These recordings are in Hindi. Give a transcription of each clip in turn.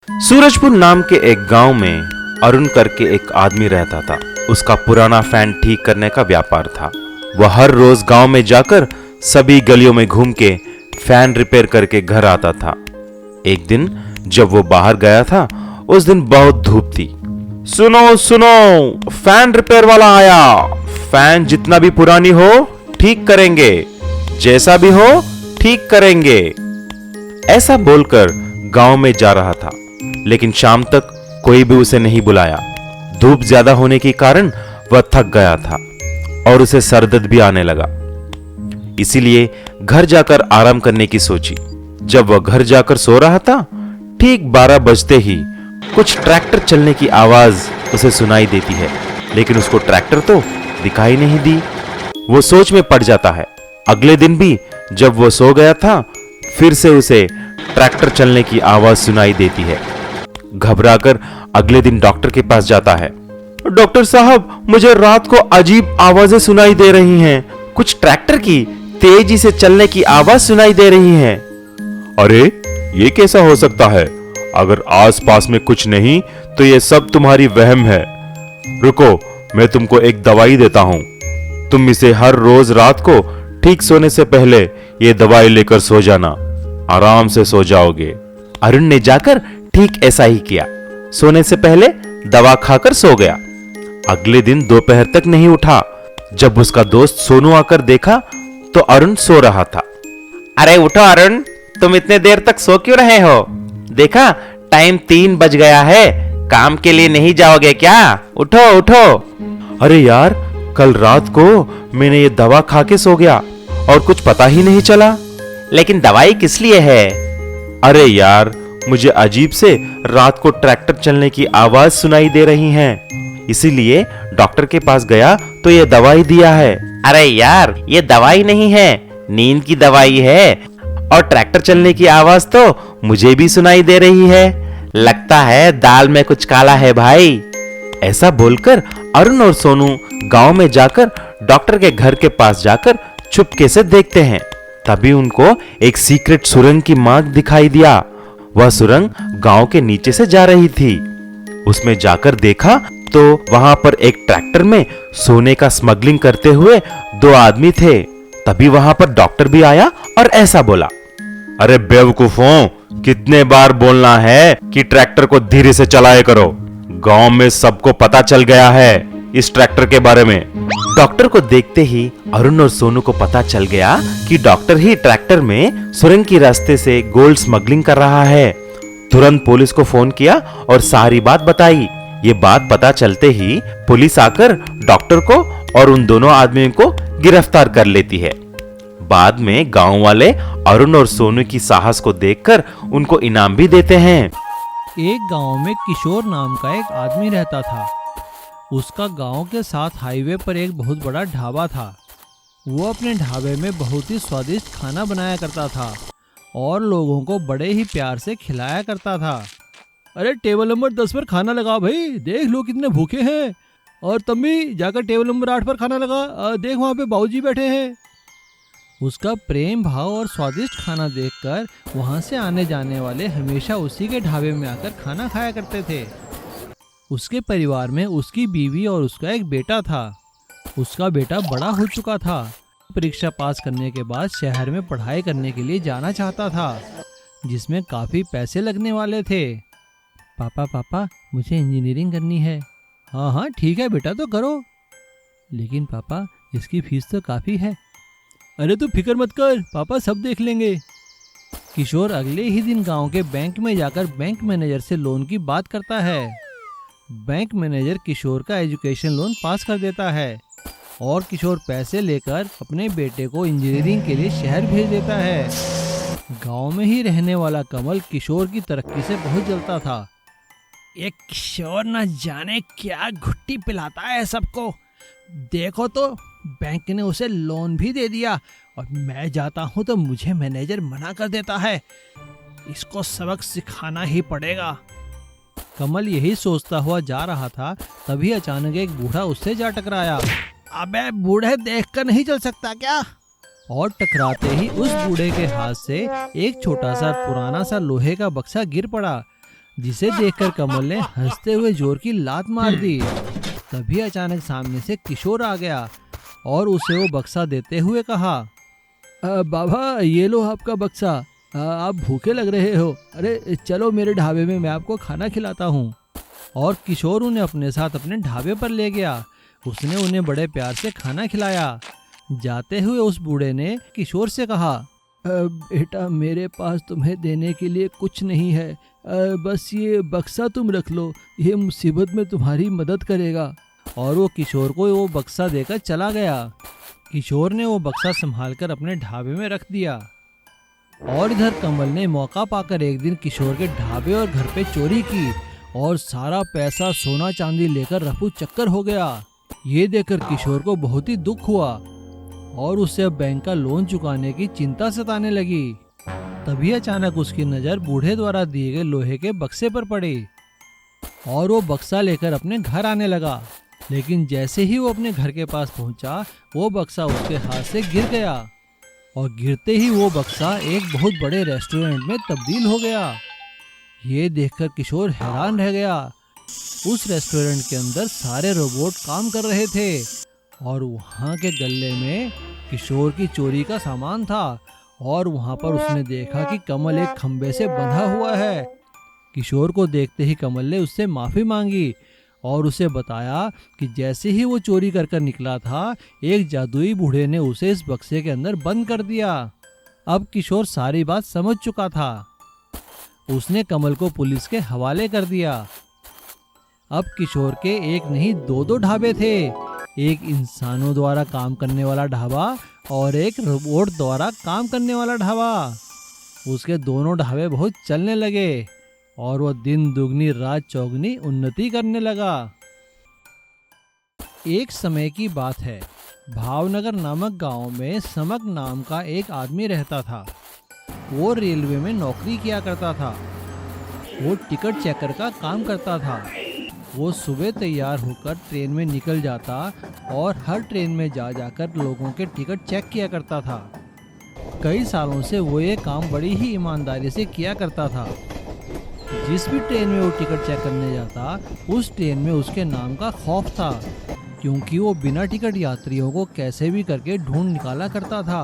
सूरजपुर नाम के एक गांव में अरुण करके एक आदमी रहता था। उसका पुराना फैन ठीक करने का व्यापार था। वह हर रोज गांव में जाकर सभी गलियों में घूम के फैन रिपेयर करके घर आता था। एक दिन जब वो बाहर गया था, उस दिन बहुत धूप थी। सुनो सुनो, फैन रिपेयर वाला आया। फैन जितना भी पुरानी हो ठीक करेंगे, जैसा भी हो ठीक करेंगे, ऐसा बोलकर गांव में जा रहा था। लेकिन शाम तक कोई भी उसे नहीं बुलाया। धूप ज्यादा होने के कारण वह थक गया था और उसे सरदर्द भी आने लगा। इसीलिए घर जाकर आराम करने की सोची। जब वह घर जाकर सो रहा था, ठीक 12 बजते ही कुछ ट्रैक्टर चलने की आवाज उसे सुनाई देती है, लेकिन उसको ट्रैक्टर तो दिखाई नहीं दी। वो सोच में पड़ जाता है। अगले दिन भी जब वो सो गया था, फिर से उसे ट्रैक्टर चलने की आवाज सुनाई देती है। घबराकर अगले दिन डॉक्टर के पास जाता है। डॉक्टर साहब, मुझे रात को अजीब आवाजें सुनाई दे रही हैं। कुछ ट्रैक्टर की तेजी से चलने की आवाज सुनाई दे रही है। अरे, ये कैसा हो सकता है? अगर आसपास में कुछ नहीं तो ये सब तुम्हारी वहम है। रुको, मैं तुमको एक दवाई देता हूं। तुम इसे हर रोज रात को ठीक सोने से पहले ये दवाई लेकर सो जाना। आराम से सो जाओगे। अरुण ने जाकर ठीक ऐसा ही किया। सोने से पहले दवा खाकर सो गया। अगले दिन दोपहर तक नहीं उठा। जब उसका दोस्त सोनू आकर देखा तो अरुण सो रहा था। अरे उठो अरुण, तुम इतने देर तक सो क्यों रहे हो? देखा, टाइम 3 बज गया है। काम के लिए नहीं जाओगे क्या? उठो उठो। अरे यार, कल रात को मैंने ये दवा खा के सो गया और कुछ पता ही नहीं चला। लेकिन दवाई किस लिए है? अरे यार, मुझे अजीब से रात को ट्रैक्टर चलने की आवाज सुनाई दे रही है, इसीलिए डॉक्टर के पास गया तो ये दवाई दिया है। अरे यार, ये दवाई नहीं है, नींद की दवाई है। और ट्रैक्टर चलने की आवाज तो मुझे भी सुनाई दे रही है। लगता है दाल में कुछ काला है भाई। ऐसा बोलकर अरुण और सोनू गांव में जाकर डॉक्टर के घर के पास जाकर चुपके से देखते हैं। तभी उनको एक सीक्रेट सुरंग की मार्ग दिखाई दिया। वह सुरंग गांव के नीचे से जा रही थी। उसमें जाकर देखा तो वहां पर एक ट्रैक्टर में सोने का स्मगलिंग करते हुए 2 आदमी थे। तभी वहां पर डॉक्टर भी आया और ऐसा बोला, अरे बेवकूफों, कितने बार बोलना है कि ट्रैक्टर को धीरे से चलाया करो। गांव में सबको पता चल गया है इस ट्रैक्टर के बारे में। डॉक्टर को देखते ही अरुण और सोनू को पता चल गया कि डॉक्टर ही ट्रैक्टर में सुरंग की रास्ते से गोल्ड स्मगलिंग कर रहा है। तुरंत पुलिस को फोन किया और सारी बात बताई। ये बात पता चलते ही पुलिस आकर डॉक्टर को और उन दोनों आदमियों को गिरफ्तार कर लेती है। बाद में गांव वाले अरुण और सोनू की साहस को देखकर उनको इनाम भी देते हैं। एक गांव में किशोर नाम का एक आदमी रहता था। उसका गांव के साथ हाईवे पर एक बहुत बड़ा ढाबा था। वो अपने ढाबे में बहुत ही स्वादिष्ट खाना बनाया करता था और लोगों को बड़े ही प्यार से खिलाया करता था। अरे टेबल नंबर 10 पर खाना लगा भाई, देख लो कितने भूखे हैं। और तुम भी जाकर टेबल नंबर 8 पर खाना लगा, देख वहाँ पे बाबूजी बैठे हैं। उसका प्रेम भाव और स्वादिष्ट खाना देखकर वहाँ से आने जाने वाले हमेशा उसी के ढाबे में आकर खाना खाया करते थे। उसके परिवार में उसकी बीवी और उसका एक बेटा था। उसका बेटा बड़ा हो चुका था। परीक्षा पास करने के बाद शहर में पढ़ाई करने के लिए जाना चाहता था, जिसमें काफ़ी पैसे लगने वाले थे। पापा, मुझे इंजीनियरिंग करनी है। हाँ हाँ ठीक है बेटा, तो करो। लेकिन पापा, इसकी फीस तो काफ़ी है। अरे तू फिक्र मत कर, पापा सब देख लेंगे। किशोर अगले ही दिन गांव के बैंक में जाकर बैंक मैनेजर से लोन की बात करता है। बैंक मैनेजर किशोर का एजुकेशन लोन पास कर देता है और किशोर पैसे लेकर अपने बेटे को इंजीनियरिंग के लिए शहर भेज देता है। गांव में ही रहने वाला कमल किशोर की तरक्की से बहुत जलता था। ये किशोर न जाने क्या घुट्टी पिलाता है सबको। देखो तो, बैंक ने उसे लोन भी दे दिया और मैं जाता हूँ तो मुझे मैनेजर मना कर देता है। इसको सबक सिखाना ही पड़ेगा। कमल यही सोचता हुआ जा रहा था, तभी अचानक एक बूढ़ा उससे जा टकराया। अबे बूढ़े, देखकर नहीं चल सकता क्या? और टकराते ही उस बूढ़े के हाथ से एक छोटा सा पुराना सा लोहे का बक्सा गिर पड़ा, जिसे देखकर कमल ने हंसते हुए जोर की लात मार दी। तभी अचानक सामने से किशोर आ गया और उसे वो बक्सा देते हुए कहा, बाबा ये लो आपका बक्सा, आप भूखे लग रहे हो, अरे चलो मेरे ढाबे में, मैं आपको खाना खिलाता हूँ। और किशोर उन्हें अपने साथ अपने ढाबे पर ले गया। उसने उन्हें बड़े प्यार से खाना खिलाया। जाते हुए उस बूढ़े ने किशोर से कहा, बेटा मेरे पास तुम्हें देने के लिए कुछ नहीं है, बस ये बक्सा तुम रख लो, ये मुसीबत में तुम्हारी मदद करेगा। और वो किशोर को वो बक्सा देकर चला गया। किशोर ने वो बक्सा संभालकर अपने ढाबे में रख दिया। और इधर कमल ने मौका पाकर एक दिन किशोर के ढाबे और घर पे चोरी की और सारा पैसा सोना चांदी लेकर रफू चक्कर हो गया। ये देखकर किशोर को बहुत ही दुख हुआ और उसे अब बैंक का लोन चुकाने की चिंता सताने लगी। तभी अचानक उसकी नज़र बूढ़े द्वारा दिए गए लोहे के बक्से पर पड़ी और वो बक्सा लेकर अपने घर आने लगा। लेकिन जैसे ही वो अपने घर के पास पहुंचा, वो बक्सा उसके हाथ से गिर गया और गिरते ही वो बक्सा एक बहुत बड़े रेस्टोरेंट में तब्दील हो गया। ये देखकर किशोर हैरान रह गया। उस रेस्टोरेंट के अंदर सारे रोबोट काम कर रहे थे और वहाँ के गल्ले में किशोर की चोरी का सामान था। और वहाँ पर उसने देखा कि कमल एक खंबे से बंधा हुआ है। किशोर को देखते ही कमल ने उससे माफ़ी मांगी और उसे बताया कि जैसे ही वो चोरी कर कर निकला था, एक जादुई बूढ़े ने उसे इस बक्से के अंदर बंद कर दिया। अब किशोर सारी बात समझ चुका था। उसने कमल को पुलिस के हवाले कर दिया। अब किशोर के एक नहीं दो ढाबे थे, एक इंसानों द्वारा काम करने वाला ढाबा और एक रोबोट द्वारा काम करने वाला ढाबा। उसके दोनों ढाबे बहुत चलने लगे और वह दिन दुगनी रात चौगनी उन्नति करने लगा। एक समय की बात है, भावनगर नामक गांव में समक नाम का एक आदमी रहता था। वो रेलवे में नौकरी किया करता था। वो टिकट चेकर का काम करता था। वो सुबह तैयार होकर ट्रेन में निकल जाता और हर ट्रेन में जा जाकर लोगों के टिकट चेक किया करता था। कई सालों से वो ये काम बड़ी ही ईमानदारी से किया करता था। जिस भी ट्रेन में वो टिकट चेक करने जाता, उस ट्रेन में उसके नाम का खौफ था, क्योंकि वो बिना टिकट यात्रियों को कैसे भी करके ढूंढ निकाला करता था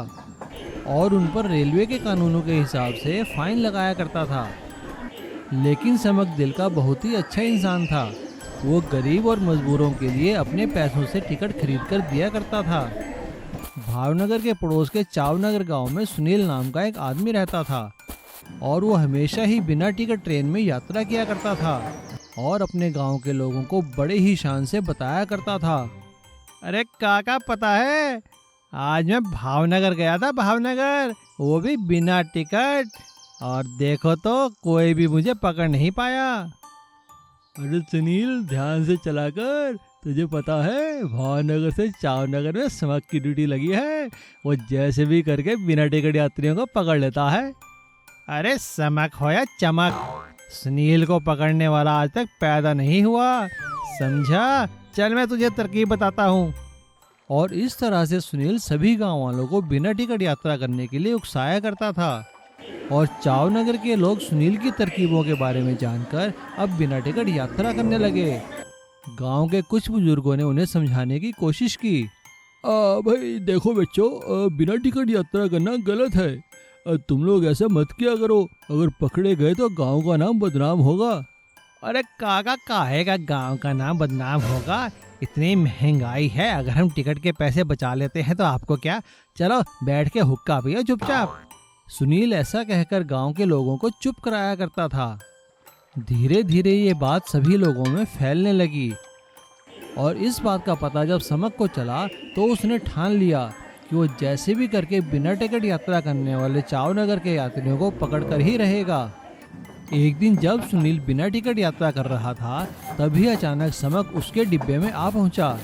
और उन पर रेलवे के कानूनों के हिसाब से फाइन लगाया करता था। लेकिन समक दिल का बहुत ही अच्छा इंसान था। वो गरीब और मजबूरों के लिए अपने पैसों से टिकट खरीद कर दिया करता था। भावनगर के पड़ोस के चावनगर गांव में सुनील नाम का एक आदमी रहता था और वो हमेशा ही बिना टिकट ट्रेन में यात्रा किया करता था और अपने गांव के लोगों को बड़े ही शान से बताया करता था, अरे काका पता है, आज मैं भावनगर गया था, भावनगर, वो भी बिना टिकट, और देखो तो कोई भी मुझे पकड़ नहीं पाया। अरे सुनील ध्यान से चला कर, तुझे पता है भावनगर से चावनगर में समक की ड्यूटी लगी है। वो जैसे भी करके बिना टिकट यात्रियों को पकड़ लेता है। अरे समक हो या चमक, सुनील को पकड़ने वाला आज तक पैदा नहीं हुआ, समझा? चल मैं तुझे तरकीब बताता हूँ। और इस तरह से सुनील सभी गांव वालों को बिना टिकट यात्रा करने के लिए उकसाया करता था और चावनगर के लोग सुनील की तरकीबों के बारे में जानकर अब बिना टिकट यात्रा करने लगे। गांव के कुछ बुजुर्गों ने उन्हें समझाने की कोशिश की। भाई देखो बच्चों, बिना टिकट यात्रा करना गलत है, तुम लोग ऐसा मत किया करो, अगर पकड़े गए तो गांव का नाम बदनाम होगा। अरे काका काहे का गांव का नाम बदनाम होगा, इतनी महंगाई है, अगर हम टिकट के पैसे बचा लेते हैं तो आपको क्या, चलो बैठ के हुक्का पियो चुपचाप। सुनील ऐसा कहकर गांव के लोगों को चुप कराया करता था। धीरे धीरे ये बात सभी लोगों में फैलने लगी और इस बात का पता जब समक को चला तो उसने ठान लिया कि वो जैसे भी करके बिना टिकट यात्रा करने वाले चावनगर के यात्रियों को पकड़कर ही रहेगा। एक दिन जब सुनील बिना टिकट यात्रा कर रहा था, तभी अचानक समक उसके डिब्बे में आ पहुंचा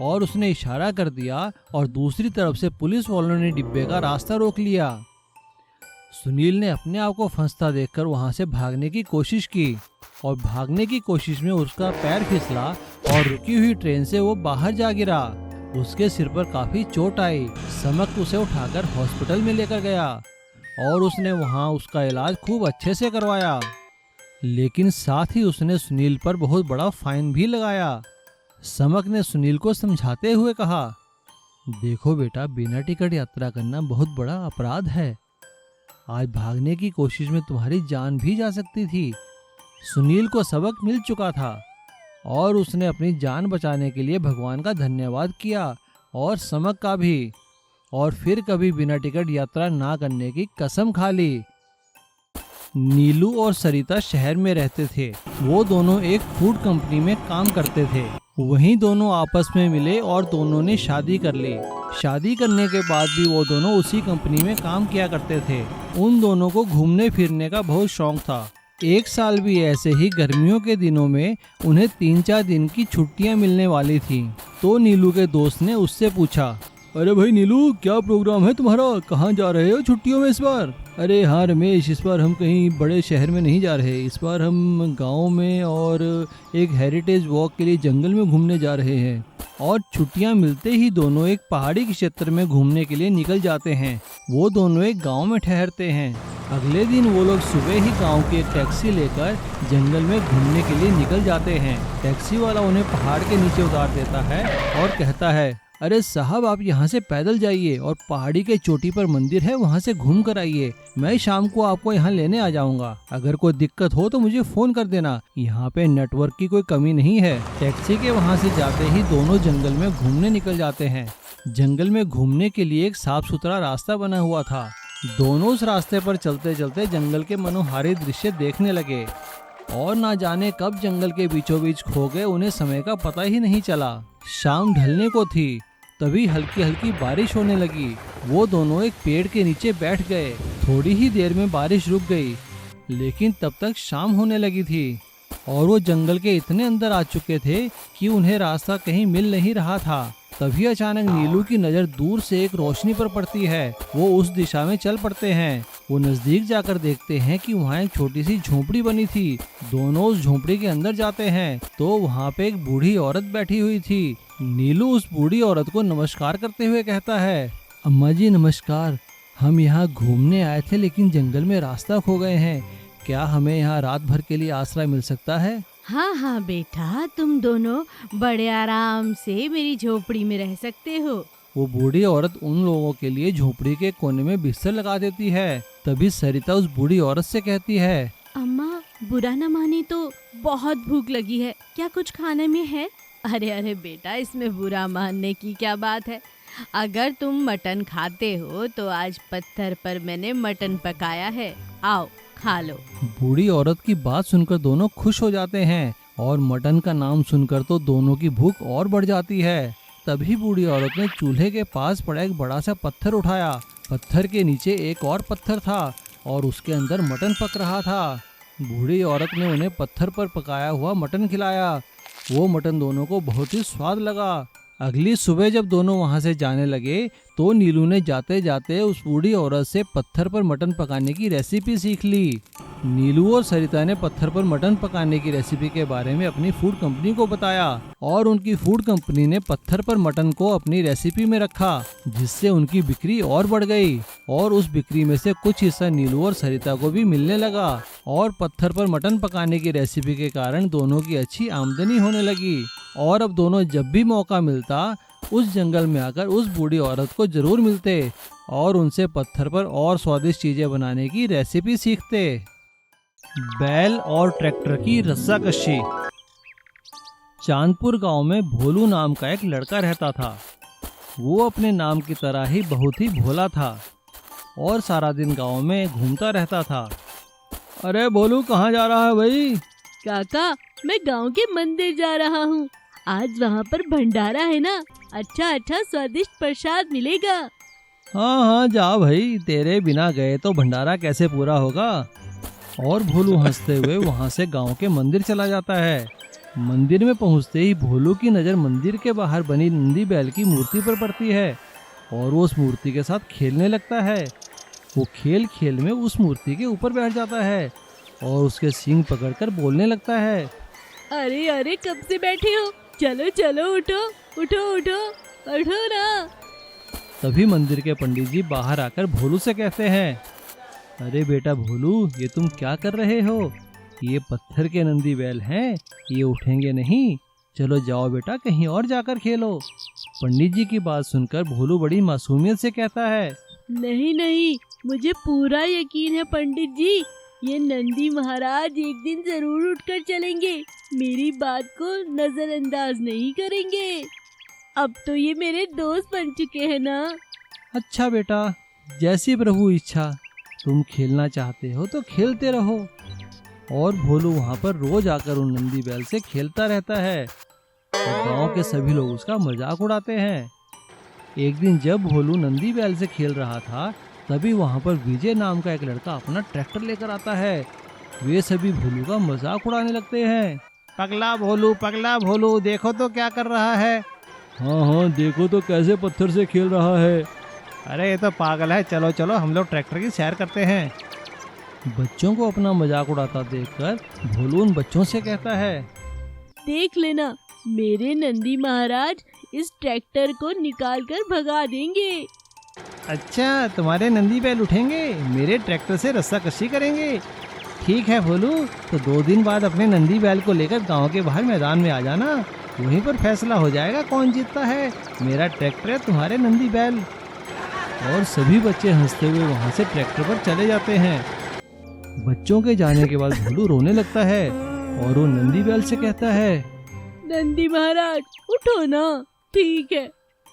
और उसने इशारा कर दिया और दूसरी तरफ से पुलिस वालों ने डिब्बे का रास्ता रोक लिया। सुनील ने अपने आप को फंसता देखकर वहां से भागने की कोशिश की और भागने की कोशिश में उसका पैर फिसला और रुकी हुई ट्रेन से वो बाहर जा गिरा। उसके सिर पर काफी चोट आई। समक उसे उठाकर हॉस्पिटल में लेकर गया और उसने वहां उसका इलाज खूब अच्छे से करवाया। लेकिन साथ ही उसने सुनील पर बहुत बड़ा फाइन भी लगाया। समक ने सुनील को समझाते हुए कहा, देखो बेटा, बिना टिकट यात्रा करना बहुत बड़ा अपराध है। आज भागने की कोशिश में तुम्हारी जान भी जा सकती थी। सुनील को सबक मिल चुका था और उसने अपनी जान बचाने के लिए भगवान का धन्यवाद किया और समक का भी, और फिर कभी बिना टिकट यात्रा ना करने की कसम खा ली। नीलू और सरिता शहर में रहते थे। वो दोनों एक फूड कंपनी में काम करते थे। वहीं दोनों आपस में मिले और दोनों ने शादी कर ली। शादी करने के बाद भी वो दोनों उसी कंपनी में काम किया करते थे। उन दोनों को घूमने फिरने का बहुत शौक था। एक साल भी ऐसे ही गर्मियों के दिनों में उन्हें 3-4 दिन की छुट्टियां मिलने वाली थी। तो नीलू के दोस्त ने उससे पूछा, अरे भाई नीलू, क्या प्रोग्राम है तुम्हारा? कहाँ जा रहे हो छुट्टियों में इस बार? अरे हाँ रमेश, इस बार हम कहीं बड़े शहर में नहीं जा रहे। इस बार हम गांव में और एक हेरिटेज वॉक के लिए जंगल में घूमने जा रहे हैं। और छुट्टियां मिलते ही दोनों एक पहाड़ी के क्षेत्र में घूमने के लिए निकल जाते हैं। वो दोनों एक गांव में ठहरते हैं। अगले दिन वो लोग सुबह ही गांव की एक टैक्सी लेकर जंगल में घूमने के लिए निकल जाते हैं। टैक्सी वाला उन्हें पहाड़ के नीचे उतार देता है और कहता है, अरे साहब, आप यहाँ से पैदल जाइए और पहाड़ी के चोटी पर मंदिर है, वहाँ से घूम कर आइए। मैं शाम को आपको यहाँ लेने आ जाऊँगा। अगर कोई दिक्कत हो तो मुझे फोन कर देना। यहाँ पे नेटवर्क की कोई कमी नहीं है। टैक्सी के वहाँ से जाते ही दोनों जंगल में घूमने निकल जाते हैं। जंगल में घूमने के लिए एक साफ सुथरा रास्ता बना हुआ था। दोनों उस रास्ते पर चलते चलते जंगल के मनोहारी दृश्य देखने लगे और ना जाने कब जंगल के बीचों बीच खो गए। उन्हें समय का पता ही नहीं चला। शाम ढलने को थी, तभी हल्की हल्की बारिश होने लगी। वो दोनों एक पेड़ के नीचे बैठ गए। थोड़ी ही देर में बारिश रुक गई, लेकिन तब तक शाम होने लगी थी और वो जंगल के इतने अंदर आ चुके थे कि उन्हें रास्ता कहीं मिल नहीं रहा था। तभी अचानक नीलू की नज़र दूर से एक रोशनी पर पड़ती है। वो उस दिशा में चल पड़ते हैं। वो नजदीक जाकर देखते हैं कि वहाँ एक छोटी सी झोपड़ी बनी थी। दोनों उस झोपड़ी के अंदर जाते हैं तो वहाँ पे एक बूढ़ी औरत बैठी हुई थी। नीलू उस बूढ़ी औरत को नमस्कार करते हुए कहता है, अम्मा जी नमस्कार, हम यहाँ घूमने आए थे लेकिन जंगल में रास्ता खो गए हैं। क्या हमें यहाँ रात भर के लिए आश्रय मिल सकता है? हाँ हाँ बेटा, तुम दोनों बड़े आराम से मेरी झोपड़ी में रह सकते हो। वो बूढ़ी औरत उन लोगों के लिए झोपड़ी के कोने में बिस्तर लगा देती है। तभी सरिता उस बूढ़ी औरत से कहती है, अम्मा, बुरा न माने तो बहुत भूख लगी है, क्या कुछ खाने में है? अरे अरे बेटा, इसमें बुरा मानने की क्या बात है। अगर तुम मटन खाते हो तो आज पत्थर पर मैंने मटन पकाया है, आओ खा लो। बूढ़ी औरत की बात सुनकर दोनों खुश हो जाते हैं और मटन का नाम सुनकर तो दोनों की भूख और बढ़ जाती है। तभी बूढ़ी औरत ने चूल्हे के पास पड़ा एक बड़ा सा पत्थर उठाया। पत्थर के नीचे एक और पत्थर था और उसके अंदर मटन पक रहा था। बूढ़ी औरत ने उन्हें पत्थर पर पकाया हुआ मटन खिलाया। वो मटन दोनों को बहुत ही स्वाद लगा। अगली सुबह जब दोनों वहां से जाने लगे तो नीलू ने जाते जाते उस बूढ़ी औरत से पत्थर पर मटन पकाने की रेसिपी सीख ली। नीलू और सरिता ने पत्थर पर मटन पकाने की रेसिपी के बारे में अपनी फूड कंपनी को बताया और उनकी फूड कंपनी ने पत्थर पर मटन को अपनी रेसिपी में रखा, जिससे उनकी बिक्री और बढ़ गई और उस बिक्री में से कुछ हिस्सा नीलू और सरिता को भी मिलने लगा और पत्थर पर मटन पकाने की रेसिपी के कारण दोनों की अच्छी आमदनी होने लगी। और अब दोनों जब भी मौका मिलता उस जंगल में आकर उस बूढ़ी औरत को जरूर मिलते और उनसे पत्थर पर और स्वादिष्ट चीजें बनाने की रेसिपी सीखते। बैल और ट्रैक्टर की रस्साकशी। चांदपुर गांव में भोलू नाम का एक लड़का रहता था। वो अपने नाम की तरह ही बहुत ही भोला था और सारा दिन गांव में घूमता रहता था। अरे भोलू, कहाँ जा रहा है भाई? काका, मैं गांव के मंदिर जा रहा हूँ। आज वहाँ पर भंडारा है ना, अच्छा अच्छा स्वादिष्ट प्रसाद मिलेगा। हाँ हाँ जा भाई, तेरे बिना गए तो भंडारा कैसे पूरा होगा। और भोलू हंसते हुए वहाँ से गांव के मंदिर चला जाता है। मंदिर में पहुँचते ही भोलू की नज़र मंदिर के बाहर बनी नंदी बैल की मूर्ति पर पड़ती है और वो उस मूर्ति के साथ खेलने लगता है। वो खेल खेल में उस मूर्ति के ऊपर बैठ जाता है और उसके सींग पकड़कर बोलने लगता है, अरे अरे, कब से बैठे हो? चलो चलो, उठो उठो उठो उठो ना। तभी मंदिर के पंडित जी बाहर आकर भोलू से कहते हैं, अरे बेटा भोलू, ये तुम क्या कर रहे हो? ये पत्थर के नंदी बैल हैं, ये उठेंगे नहीं। चलो जाओ बेटा, कहीं और जाकर खेलो। पंडित जी की बात सुनकर भोलू बड़ी मासूमियत से कहता है, नहीं नहीं, मुझे पूरा यकीन है पंडित जी, ये नंदी महाराज एक दिन जरूर उठकर चलेंगे, मेरी बात को नजरअंदाज नहीं करेंगे। अब तो ये मेरे दोस्त बन चुके हैं ना। अच्छा बेटा, जैसी प्रभु इच्छा, तुम खेलना चाहते हो तो खेलते रहो। और भोलू वहाँ पर रोज आकर उन नंदी बैल से खेलता रहता है और गांव के सभी लोग उसका मजाक उड़ाते हैं। एक दिन जब भोलू नंदी बैल से खेल रहा था, तभी वहाँ पर विजय नाम का एक लड़का अपना ट्रैक्टर लेकर आता है। वे सभी भोलू का मजाक उड़ाने लगते हैं। पगला भोलू, देखो तो क्या कर रहा है। हाँ, देखो तो कैसे पत्थर से खेल रहा है। अरे ये तो पागल है, चलो चलो हम लोग ट्रैक्टर की सैर करते हैं। बच्चों को अपना मजाक उड़ाता देखकर भोलू उन बच्चों से कहता है, देख लेना, मेरे नंदी महाराज इस ट्रैक्टर को निकाल कर भगा देंगे। अच्छा, तुम्हारे नंदी बैल उठेंगे, मेरे ट्रैक्टर से रस्साकशी करेंगे। ठीक है भोलू, तो 2 दिन बाद अपने नंदी बैल को लेकर गांव के बाहर मैदान में आ जाना, वहीं पर फैसला हो जाएगा कौन जीतता है, मेरा ट्रैक्टर है तुम्हारे नंदी बैल। और सभी बच्चे हंसते हुए वहां से ट्रैक्टर पर चले जाते हैं। बच्चों के जाने के बाद भोलू रोने लगता है और वो नंदी बैल से कहता है, नंदी महाराज उठो ना, ठीक है,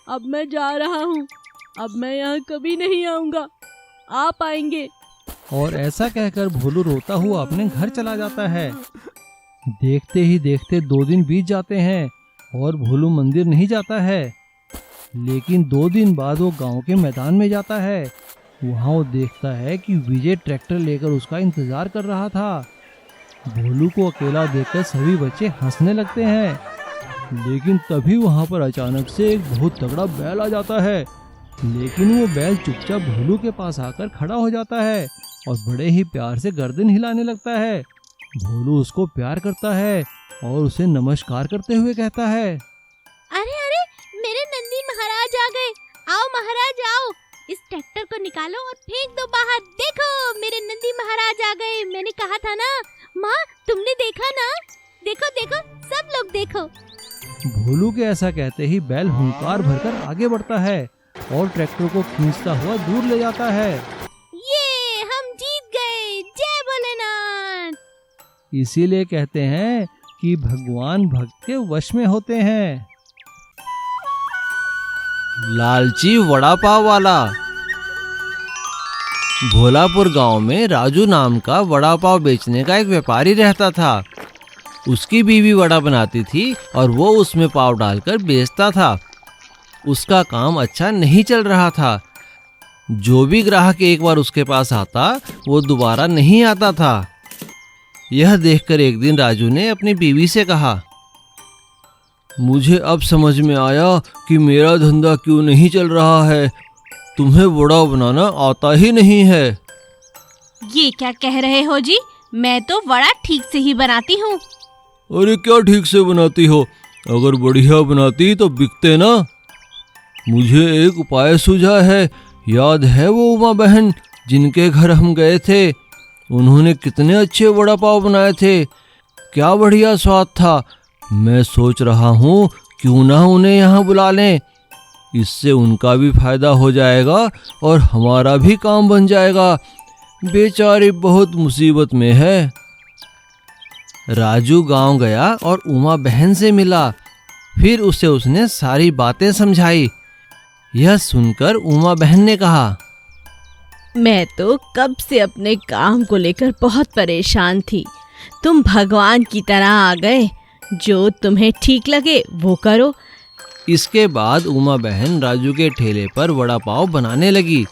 अब मैं जा रहा हूँ, अब मैं यहाँ कभी नहीं आऊँगा, आप आएंगे। और ऐसा कहकर भोलू रोता हुआ अपने घर चला जाता है। देखते ही देखते 2 दिन बीत जाते हैं और भोलू मंदिर नहीं जाता है। लेकिन 2 दिन बाद वो गांव के मैदान में जाता है। वहाँ वो देखता है कि विजय ट्रैक्टर लेकर उसका इंतजार कर रहा था। भोलू को अकेला देखकर सभी बच्चे हंसने लगते हैं। लेकिन तभी वहाँ पर अचानक से एक बहुत तगड़ा बैल आ जाता है। लेकिन वो बैल चुपचाप भोलू के पास आकर खड़ा हो जाता है और बड़े ही प्यार से गर्दन हिलाने लगता है। भोलू उसको प्यार करता है और उसे नमस्कार करते हुए कहता है, अरे अरे, मेरे नंदी महाराज आ गए, आओ महाराज आओ, इस ट्रैक्टर को निकालो और फेंक दो बाहर। देखो मेरे नंदी महाराज आ गए, मैंने कहा था ना। माँ, तुमने देखा ना? देखो देखो, सब लोग देखो। भोलू के ऐसा कहते ही बैल हुंकार भरकर आगे बढ़ता है और ट्रैक्टर को खींचता हुआ दूर ले जाता है। ये हम जीत गए, जय भोलेनाथ। इसीलिए कहते हैं कि भगवान भक्त के वश में होते हैं। लालची वड़ा पाव वाला। भोलापुर गांव में राजू नाम का वड़ा पाव बेचने का एक व्यापारी रहता था। उसकी बीवी वड़ा बनाती थी और वो उसमें पाव डालकर बेचता था। उसका काम अच्छा नहीं चल रहा था। जो भी ग्राहक एक बार उसके पास आता, वो दोबारा नहीं आता था। यह देखकर एक दिन राजू ने अपनी बीवी से कहा, मुझे अब समझ में आया कि मेरा धंधा क्यों नहीं चल रहा है। तुम्हें वड़ा बनाना आता ही नहीं है। ये क्या कह रहे हो जी? मैं तो वड़ा ठीक से ही बनाती हूँ। अरे क्या ठीक से बनाती हो? अगर बढ़िया बनाती तो बिकते ना। मुझे एक उपाय सूझा है। याद है वो उमा बहन जिनके घर हम गए थे? उन्होंने कितने अच्छे वड़ा पाव बनाए थे, क्या बढ़िया स्वाद था। मैं सोच रहा हूँ क्यों ना उन्हें यहाँ बुला लें। इससे उनका भी फायदा हो जाएगा और हमारा भी काम बन जाएगा। बेचारी बहुत मुसीबत में है। राजू गांव गया और उमा बहन से मिला। फिर उसे उसने सारी बातें समझाई। यह सुनकर उमा बहन ने कहा, मैं तो कब से अपने काम को लेकर बहुत परेशान थी। तुम भगवान की तरह आ गए। जो तुम्हें ठीक लगे वो करो। इसके बाद उमा बहन राजू के ठेले पर वड़ा पाव बनाने लगी।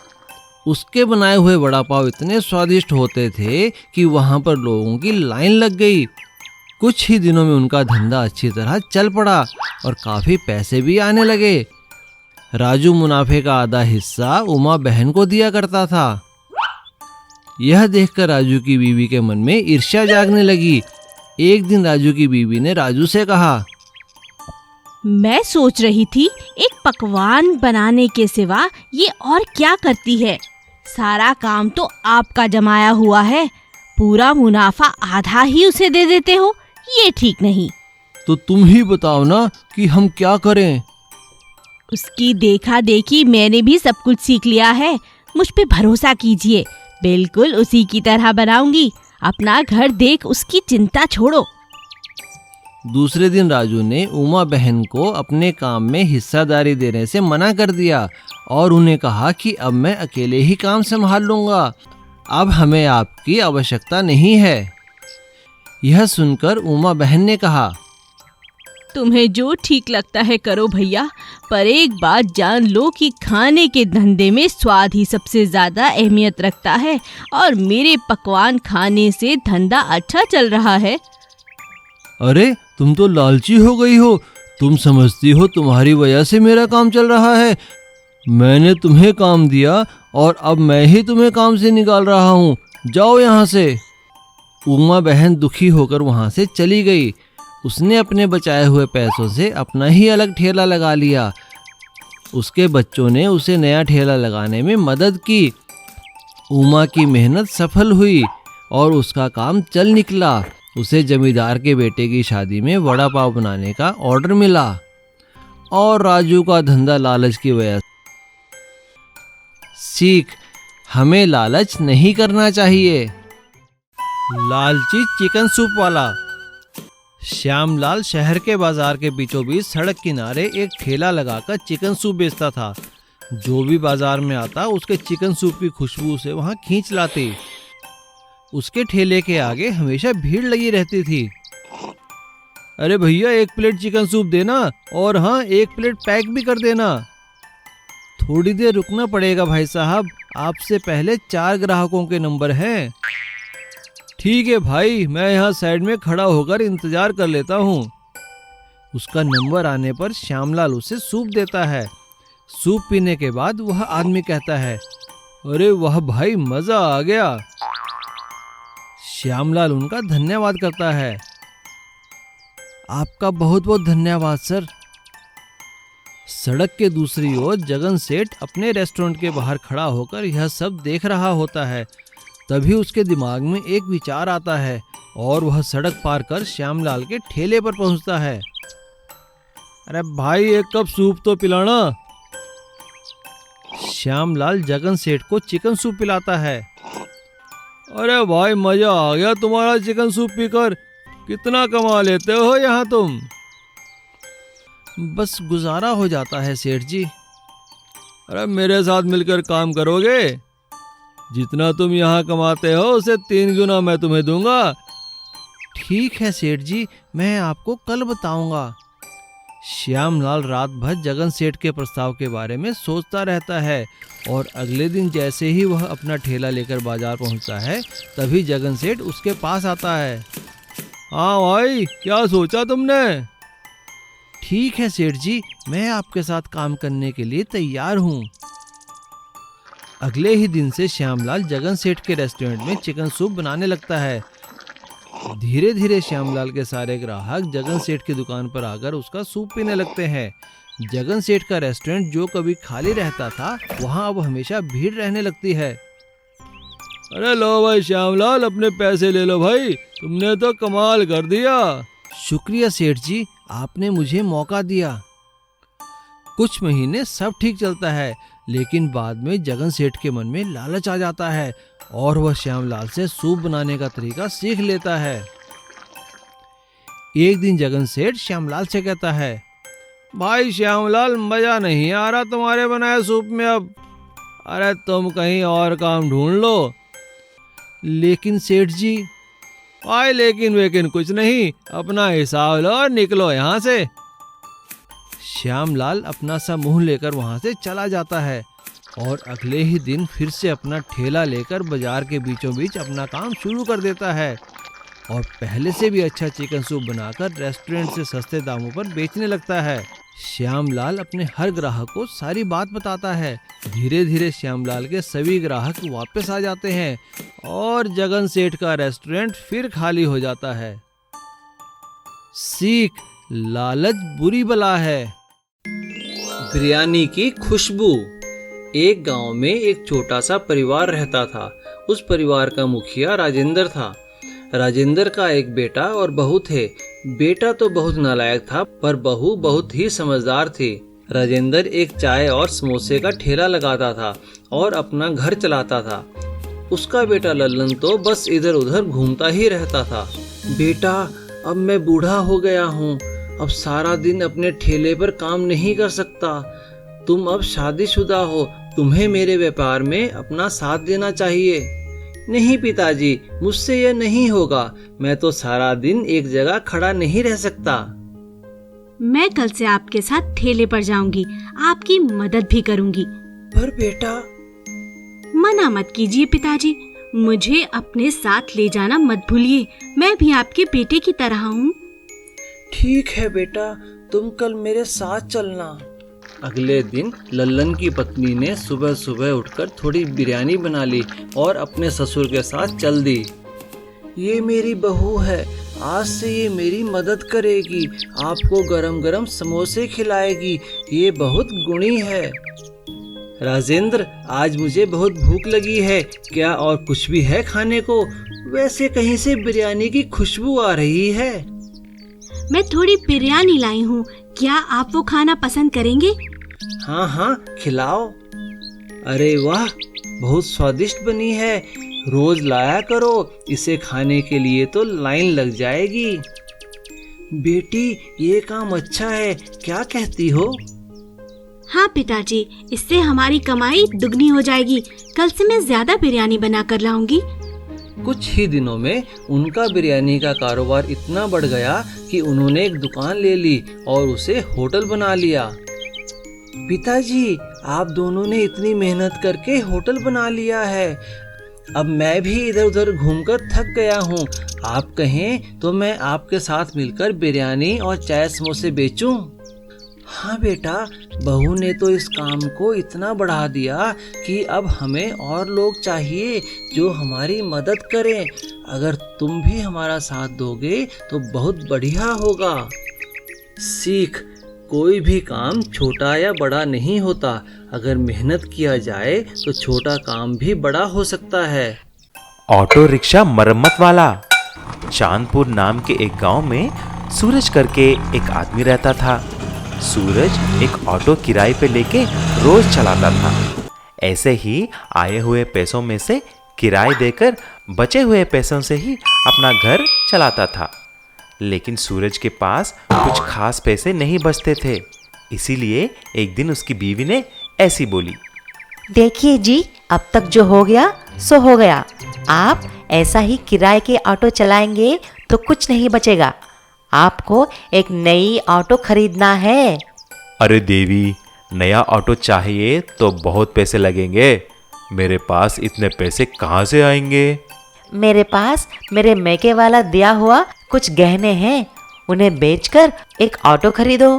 उसके बनाए हुए वड़ा पाव इतने स्वादिष्ट होते थे कि वहाँ पर लोगों की लाइन लग गई। कुछ ही दिनों में उनका धंधा अच्छी तरह चल पड़ा और काफ़ी पैसे भी आने लगे। राजू मुनाफे का आधा हिस्सा उमा बहन को दिया करता था। यह देखकर राजू की बीवी के मन में ईर्ष्या जागने लगी। एक दिन राजू की बीवी ने राजू से कहा, मैं सोच रही थी एक पकवान बनाने के सिवा ये और क्या करती है। सारा काम तो आपका जमाया हुआ है। पूरा मुनाफा आधा ही उसे दे देते हो, ये ठीक नहीं। तो तुम ही बताओ ना कि हम क्या करें। उसकी देखा देखी मैंने भी सब कुछ सीख लिया है। मुझ पे भरोसा कीजिए, बिल्कुल उसी की तरह बनाऊंगी। अपना घर देख उसकी चिंता छोड़ो। दूसरे दिन राजू ने उमा बहन को अपने काम में हिस्सेदारी देने से मना कर दिया और उन्हें कहा कि अब मैं अकेले ही काम संभाल लूंगा, अब हमें आपकी आवश्यकता नहीं है। यह सुनकर उमा बहन ने कहा, तुम्हें जो ठीक लगता है करो भैया, पर एक बात जान लो कि खाने के धंधे में स्वाद ही सबसे ज्यादा अहमियत रखता है और मेरे पकवान खाने से धंधा अच्छा चल रहा है। अरे तुम तो लालची हो गई हो। तुम समझती हो तुम्हारी वजह से मेरा काम चल रहा है। मैंने तुम्हें काम दिया और अब मैं ही तुम्हें काम से निकाल रहा हूँ। जाओ यहाँ से। उमा बहन दुखी होकर वहाँ से चली गई। उसने अपने बचाए हुए पैसों से अपना ही अलग ठेला लगा लिया। उसके बच्चों ने उसे नया ठेला लगाने में मदद की। उमा की मेहनत सफल हुई और उसका काम चल निकला। उसे जमींदार के बेटे की शादी में वड़ा पाव बनाने का ऑर्डर मिला और राजू का धंधा लालच की वजह। सीख, हमें लालच नहीं करना चाहिए। लालची चिकन सूप वाला। श्यामलाल शहर के बाजार के बीचों बीच सड़क किनारे एक ठेला लगाकर चिकन सूप बेचता था। जो भी बाजार में आता उसके चिकन सूप की खुशबू से वहां खींच लाती। उसके ठेले के आगे हमेशा भीड़ लगी रहती थी। अरे भैया, एक प्लेट चिकन सूप देना और हाँ, एक प्लेट पैक भी कर देना। थोड़ी देर रुकना पड़ेगा भाई साहब, आपसे पहले 4 ग्राहकों के नंबर हैं। ठीक है भाई, मैं यहाँ साइड में खड़ा होकर इंतजार कर लेता हूँ। उसका नंबर आने पर श्यामलाल उसे सूप देता है। सूप पीने के बाद वह आदमी कहता है, अरे वाह भाई, मजा आ गया। श्यामलाल उनका धन्यवाद करता है। आपका बहुत बहुत धन्यवाद सर। सड़क के दूसरी ओर जगन सेठ अपने रेस्टोरेंट के बाहर खड़ा होकर यह सब देख रहा होता है। तभी उसके दिमाग में एक विचार आता है और वह सड़क पार कर श्यामलाल के ठेले पर पहुंचता है। अरे भाई, एक कप सूप तो पिलाना। श्यामलाल जगन सेठ को चिकन सूप पिलाता है। अरे भाई, मजा आ गया तुम्हारा चिकन सूप पीकर। कितना कमा लेते हो यहाँ तुम। बस गुजारा हो जाता है सेठ जी। अरे मेरे साथ मिलकर काम करोगे? जितना तुम यहाँ कमाते हो उसे 3 गुना मैं तुम्हें दूंगा। ठीक है सेठ जी, मैं आपको कल बताऊंगा। श्यामलाल रात भर जगन सेठ के प्रस्ताव के बारे में सोचता रहता है और अगले दिन जैसे ही वह अपना ठेला लेकर बाजार पहुंचता है, तभी जगन सेठ उसके पास आता है। हाँ भाई, क्या सोचा तुमने? ठीक है सेठ जी, मैं आपके साथ काम करने के लिए तैयार हूँ। अगले ही दिन से श्यामलाल जगन सेठ के रेस्टोरेंट में चिकन सूप बनाने लगता है। धीरे धीरे श्यामलाल के सारे ग्राहक जगन सेठ की दुकान पर आकर उसका सूप पीने लगते हैं। जगन सेठ का रेस्टोरेंट जो कभी खाली रहता था, वहां अब हमेशा भीड़ रहने लगती है। अरे लो भाई श्यामलाल, अपने पैसे ले लो भाई, तुमने तो कमाल कर दिया। शुक्रिया सेठ जी, आपने मुझे मौका दिया। कुछ महीने सब ठीक चलता है, लेकिन बाद में जगन सेठ के मन में लालच आ जाता है और वह श्यामलाल से सूप बनाने का तरीका सीख लेता है। एक दिन जगन सेठ श्यामलाल से कहता है, भाई श्यामलाल, मजा नहीं आ रहा तुम्हारे बनाए सूप में अब। अरे तुम कहीं और काम ढूंढ लो। लेकिन सेठ जी। भाई लेकिन वेकिन कुछ नहीं, अपना हिसाब लो और निकलो यहाँ से। श्यामलाल अपना सा मुंह लेकर वहां से चला जाता है और अगले ही दिन फिर से अपना ठेला लेकर बाजार के बीचों बीच अपना काम शुरू कर देता है और पहले से भी अच्छा चिकन सूप बनाकर रेस्टोरेंट से सस्ते दामों पर बेचने लगता है। श्यामलाल अपने हर ग्राहक को सारी बात बताता है। धीरे धीरे श्यामलाल के सभी ग्राहक वापस आ जाते हैं और जगन सेठ का रेस्टोरेंट फिर खाली हो जाता है। सीख, लालच बुरी बला है। बिरयानी की खुशबू। एक गांव में एक छोटा सा परिवार रहता था। उस परिवार का मुखिया राजेंद्र था। राजेंद्र का एक बेटा और बहू थे। बेटा तो बहुत नालायक था, पर बहू बहुत ही समझदार थी। राजेंद्र एक चाय और समोसे का ठेला लगाता था और अपना घर चलाता था। उसका बेटा लल्लन तो बस इधर उधर घूमता ही रहता था। बेटा, अब मैं बूढ़ा हो गया हूँ, अब सारा दिन अपने ठेले पर काम नहीं कर सकता। तुम अब शादीशुदा हो, तुम्हें मेरे व्यापार में अपना साथ देना चाहिए। नहीं पिताजी, मुझसे यह नहीं होगा। मैं तो सारा दिन एक जगह खड़ा नहीं रह सकता। मैं कल से आपके साथ ठेले पर जाऊंगी, आपकी मदद भी करूंगी। पर बेटा। मना मत कीजिए पिताजी, मुझे अपने साथ ले जाना मत भूलिए। मैं भी आपके बेटे की तरह हूँ। ठीक है बेटा, तुम कल मेरे साथ चलना। अगले दिन लल्लन की पत्नी ने सुबह सुबह उठकर थोड़ी बिरयानी बना ली और अपने ससुर के साथ चल दी। ये मेरी बहू है, आज से ये मेरी मदद करेगी, आपको गरम गरम समोसे खिलाएगी। ये बहुत गुणी है। राजेंद्र, आज मुझे बहुत भूख लगी है, क्या और कुछ भी है खाने को? वैसे कहीं से बिरयानी की खुशबू आ रही है। मैं थोड़ी बिरयानी लाई हूँ, क्या आप वो खाना पसंद करेंगे? हाँ हाँ, खिलाओ। अरे वाह, बहुत स्वादिष्ट बनी है। रोज लाया करो, इसे खाने के लिए तो लाइन लग जाएगी। बेटी, ये काम अच्छा है, क्या कहती हो? हाँ पिताजी, इससे हमारी कमाई दुगनी हो जाएगी। कल से मैं ज्यादा बिरयानी बना कर लाऊंगी। कुछ ही दिनों में उनका बिरयानी का कारोबार इतना बढ़ गया कि उन्होंने एक दुकान ले ली और उसे होटल बना लिया। पिताजी, आप दोनों ने इतनी मेहनत करके होटल बना लिया है। अब मैं भी इधर उधर घूमकर थक गया हूँ। आप कहें तो मैं आपके साथ मिलकर बिरयानी और चाय समोसे बेचूं? हाँ बेटा, बहू ने तो इस काम को इतना बढ़ा दिया कि अब हमें और लोग चाहिए जो हमारी मदद करें। अगर तुम भी हमारा साथ दोगे तो बहुत बढ़िया होगा। सीख, कोई भी काम छोटा या बड़ा नहीं होता। अगर मेहनत किया जाए तो छोटा काम भी बड़ा हो सकता है। ऑटो रिक्शा मरम्मत वाला। चांदपुर नाम के एक गांव में सूरज करके एक आदमी रहता था। सूरज एक ऑटो किराए पे लेके रोज चलाता था। ऐसे ही आए हुए पैसों में से किराए देकर बचे हुए पैसों से ही अपना घर चलाता था। लेकिन सूरज के पास कुछ खास पैसे नहीं बचते थे। इसीलिए एक दिन उसकी बीवी ने ऐसी बोली, देखिए जी, अब तक जो हो गया सो हो गया। आप ऐसा ही किराए के ऑटो चलाएंगे तो कुछ नहीं बचेगा। आपको एक नई ऑटो खरीदना है। अरे देवी, नया ऑटो चाहिए तो बहुत पैसे लगेंगे। मेरे पास इतने पैसे कहाँ से आएंगे? मेरे पास मेरे मैके वाला दिया हुआ कुछ गहने हैं, उन्हें बेचकर एक ऑटो खरीदो।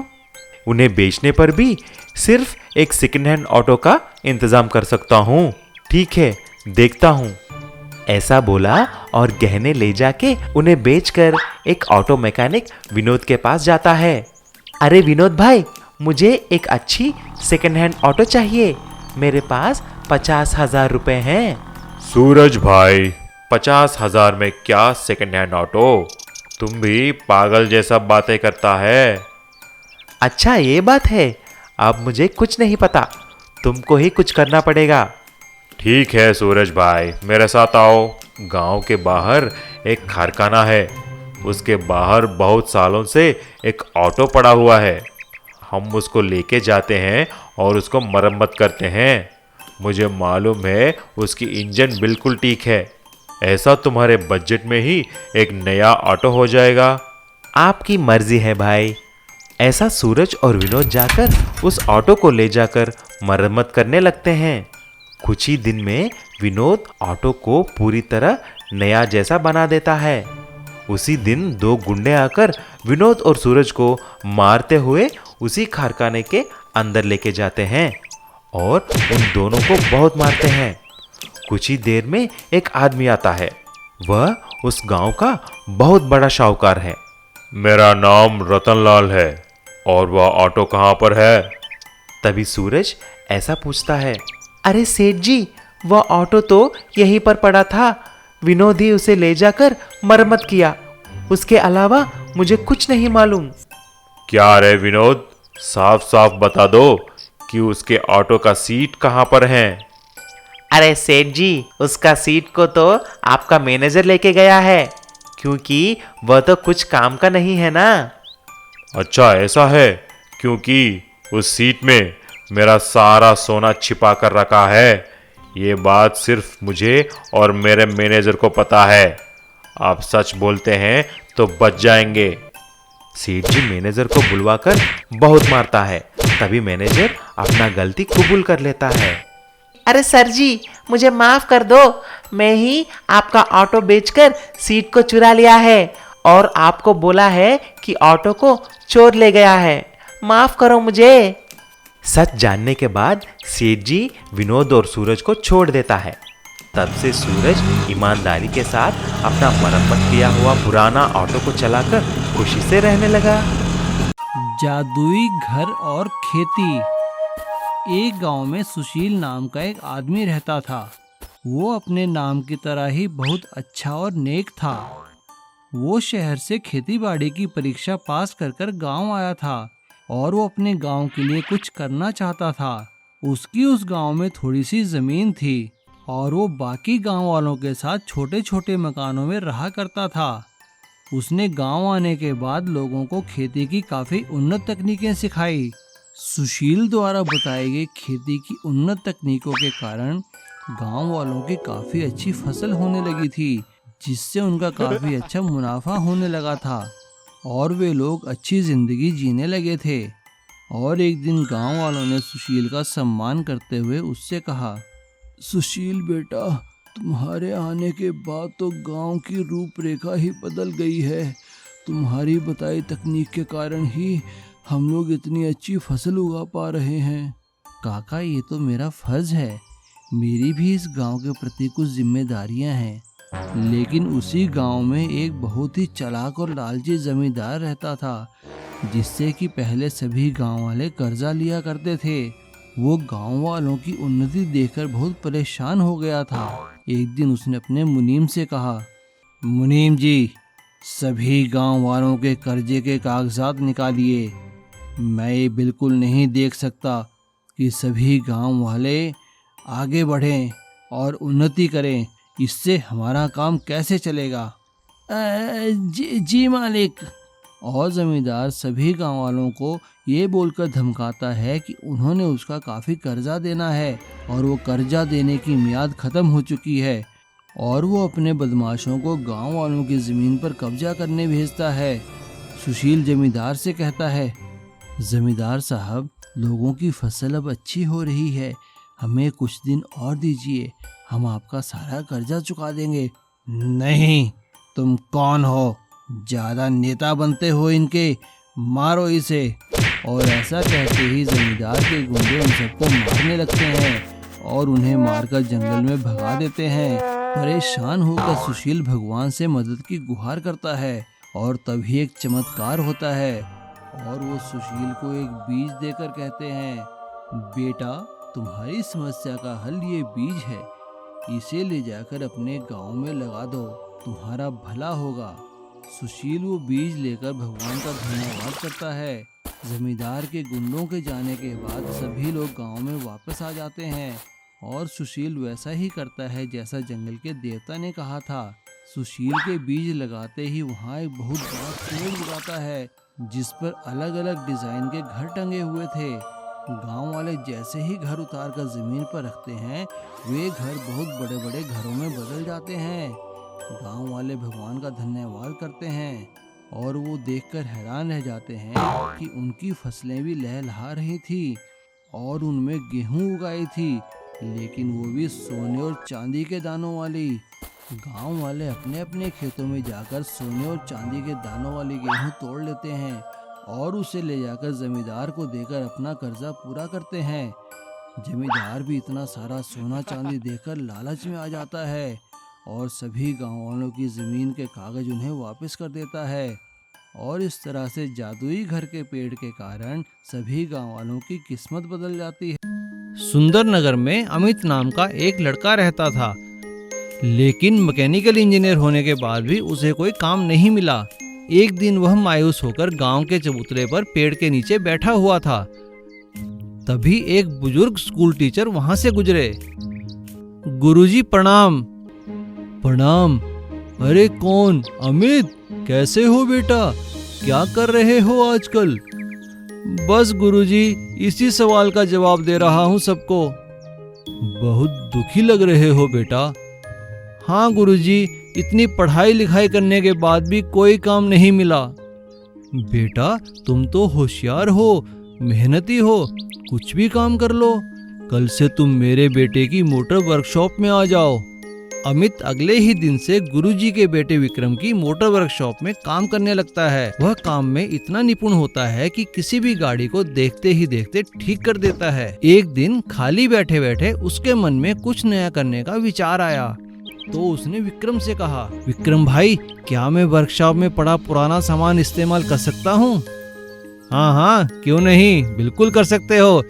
उन्हें बेचने पर भी सिर्फ एक सेकंड हैंड ऑटो का इंतजाम कर सकता हूँ। ठीक है, देखता हूँ। ऐसा बोला और गहने ले जाके उन्हें बेचकर एक ऑटो मैकेनिक विनोद के पास जाता है। अरे विनोद भाई, मुझे एक अच्छी सेकंड हैंड ऑटो चाहिए। मेरे पास 50,000 रुपए हैं। सूरज भाई, 50,000 में क्या सेकंड हैंड ऑटो? तुम भी पागल जैसा बातें करता है। अच्छा, ये बात है। अब मुझे कुछ नहीं पता, तुमको ही कुछ करना पड़ेगा। ठीक है सूरज भाई, मेरे साथ आओ। गांव के बाहर एक कारखाना है, उसके बाहर बहुत सालों से एक ऑटो पड़ा हुआ है। हम उसको लेके जाते हैं और उसको मरम्मत करते हैं। मुझे मालूम है उसकी इंजन बिल्कुल ठीक है। ऐसा तुम्हारे बजट में ही एक नया ऑटो हो जाएगा। आपकी मर्जी है भाई। ऐसा सूरज और विनोद जाकर उस ऑटो को ले जाकर मरम्मत करने लगते हैं। कुछ ही दिन में विनोद ऑटो को पूरी तरह नया जैसा बना देता है। उसी दिन 2 गुंडे आकर विनोद और सूरज को मारते हुए उसी कारखाने के अंदर लेके जाते हैं और उन दोनों को बहुत मारते हैं। कुछ ही देर में एक आदमी आता है। वह उस गांव का बहुत बड़ा शाहूकार है। मेरा नाम रतनलाल है और वह ऑटो कहाँ पर है? तभी सूरज ऐसा पूछता है। अरे सेठ जी, वह ऑटो तो यहीं पर पड़ा था। विनोद ही उसे ले जाकर मरम्मत किया। उसके अलावा मुझे कुछ नहीं मालूम। क्या रे विनोद, साफ साफ बता दो कि उसके ऑटो का सीट कहाँ पर है। अरे सेठ जी, उसका सीट को तो आपका मैनेजर लेके गया है, क्योंकि वह तो कुछ काम का नहीं है ना। अच्छा ऐसा है, क्योंकि उस सीट में मेरा सारा सोना छिपा कर रखा है। ये बात सिर्फ मुझे और मेरे मैनेजर को पता है। आप सच बोलते हैं तो बच जाएंगे। सेठ जी मैनेजर को बुलवाकर बहुत मारता है। तभी मैनेजर अपना गलती कबूल कर लेता है। अरे सर जी, मुझे माफ कर दो। मैं ही आपका ऑटो बेचकर सीट को चुरा लिया है और आपको बोला है कि ऑटो को चोर ले गया है। माफ करो मुझे। सच जानने के बाद सेठ जी विनोद और सूरज को छोड़ देता है। तब से सूरज ईमानदारी के साथ अपना मरम्मत किया हुआ पुराना ऑटो को चलाकर खुशी से रहने लगा। जादुई घर और खेती। एक गांव में सुशील नाम का एक आदमी रहता था। वो अपने नाम की तरह ही बहुत अच्छा और नेक था। वो शहर से खेतीबाड़ी की परीक्षा पास कर गांव आया था और वो अपने गांव के लिए कुछ करना चाहता था। उसकी उस गांव में थोड़ी सी जमीन थी और वो बाकी गांव वालों के साथ छोटे छोटे मकानों में रहा करता था। उसने गांव आने के बाद लोगों को खेती की काफ़ी उन्नत तकनीकें सिखाई। सुशील द्वारा बताई गई खेती की उन्नत तकनीकों के कारण गांव वालों की काफ़ी अच्छी फसल होने लगी थी, जिससे उनका काफ़ी अच्छा मुनाफा होने लगा था और वे लोग अच्छी ज़िंदगी जीने लगे थे। और एक दिन गांव वालों ने सुशील का सम्मान करते हुए उससे कहा, सुशील बेटा, तुम्हारे आने के बाद तो गांव की रूपरेखा ही बदल गई है। तुम्हारी बताई तकनीक के कारण ही हम लोग इतनी अच्छी फसल उगा पा रहे हैं। काका, ये तो मेरा फर्ज है। मेरी भी इस गांव के प्रति कुछ जिम्मेदारियां हैं। लेकिन उसी गांव में एक बहुत ही चालाक और लालची जमींदार रहता था, जिससे कि पहले सभी गांव वाले कर्जा लिया करते थे। वो गांव वालों की उन्नति देखकर बहुत परेशान हो गया था। एक दिन उसने अपने मुनीम से कहा, मुनीम जी, सभी गांव वालों के कर्जे के कागजात निकालिए। मैं ये बिल्कुल नहीं देख सकता कि सभी गांव वाले आगे बढ़ें और उन्नति करें। इससे हमारा काम कैसे चलेगा? जी मालिक। और जमींदार सभी गांव वालों को ये बोलकर धमकाता है कि उन्होंने उसका काफ़ी कर्जा देना है और वो कर्जा देने की मियाद ख़त्म हो चुकी है, और वो अपने बदमाशों को गांव वालों की ज़मीन पर कब्जा करने भेजता है। सुशील जमींदार से कहता है, जमींदार साहब, लोगों की फसल अब अच्छी हो रही है, हमें कुछ दिन और दीजिए, हम आपका सारा कर्जा चुका देंगे। नहीं, तुम कौन हो? ज़्यादा नेता बनते हो इनके, मारो इसे। और ऐसा कहते ही जमींदार के गुंडे उन सबको मारने लगते हैं और उन्हें मारकर जंगल में भगा देते हैं। परेशान होकर सुशील भगवान से मदद की गुहार करता है और तभी एक चमत्कार होता है और वो सुशील को एक बीज देकर कहते हैं, बेटा, तुम्हारी समस्या का हल ये बीज है, इसे ले जाकर अपने गांव में लगा दो, तुम्हारा भला होगा। सुशील वो बीज लेकर भगवान का धन्यवाद करता है। जमींदार के गुंडों के जाने के बाद सभी लोग गांव में वापस आ जाते हैं और सुशील वैसा ही करता है जैसा जंगल के देवता ने कहा था। सुशील के बीज लगाते ही वहाँ एक बहुत बड़ा पेड़ उगाता है, जिस पर अलग अलग डिजाइन के घर टंगे हुए थे। गांव वाले जैसे ही घर उतार कर जमीन पर रखते हैं, वे घर बहुत बड़े बड़े घरों में बदल जाते हैं। गांव वाले भगवान का धन्यवाद करते हैं और वो देखकर हैरान रह जाते हैं कि उनकी फसलें भी लहलहा रही थी और उनमें गेहूं उगाई थी, लेकिन वो भी सोने और चांदी के दानों वाली। गांव वाले अपने अपने खेतों में जाकर सोने और चांदी के दानों वाली गेहूं तोड़ लेते हैं और उसे ले जाकर जमींदार को देकर अपना कर्जा पूरा करते हैं। जमींदार भी इतना सारा सोना चांदी देखकर लालच में आ जाता है और सभी गांव वालों की ज़मीन के कागज उन्हें वापस कर देता है। और इस तरह से जादुई घर के पेड़ के कारण सभी गांव वालों की किस्मत बदल जाती है। सुंदर नगर में अमित नाम का एक लड़का रहता था, लेकिन मैकेनिकल इंजीनियर होने के बाद भी उसे कोई काम नहीं मिला। एक दिन वह मायूस होकर गांव के चबूतरे पर पेड़ के नीचे बैठा हुआ था। तभी एक बुजुर्ग स्कूल टीचर वहां से गुजरे। गुरुजी प्रणाम। प्रणाम। अरे कौन? अमित, कैसे हो बेटा? क्या कर रहे हो आजकल? बस गुरुजी, इसी सवाल का जवाब दे रहा हूँ सबको। बहुत दुखी लग रहे हो बेटा। हाँ गुरुजी, इतनी पढ़ाई लिखाई करने के बाद भी कोई काम नहीं मिला। बेटा, तुम तो होशियार हो, मेहनती हो, कुछ भी काम कर लो। कल से तुम मेरे बेटे की मोटर वर्कशॉप में आ जाओ। अमित अगले ही दिन से गुरुजी के बेटे विक्रम की मोटर वर्कशॉप में काम करने लगता है। वह काम में इतना निपुण होता है कि किसी भी गाड़ी को देखते ही देखते ठीक कर देता है। एक दिन खाली बैठे बैठे उसके मन में कुछ नया करने का विचार आया, तो उसने विक्रम से कहा, विक्रम भाई, क्या मैं वर्कशॉप में पड़ा पुराना सामान इस्तेमाल कर सकता हूँ? हाँ हाँ, क्यों नहीं, बिल्कुल कर सकते हो।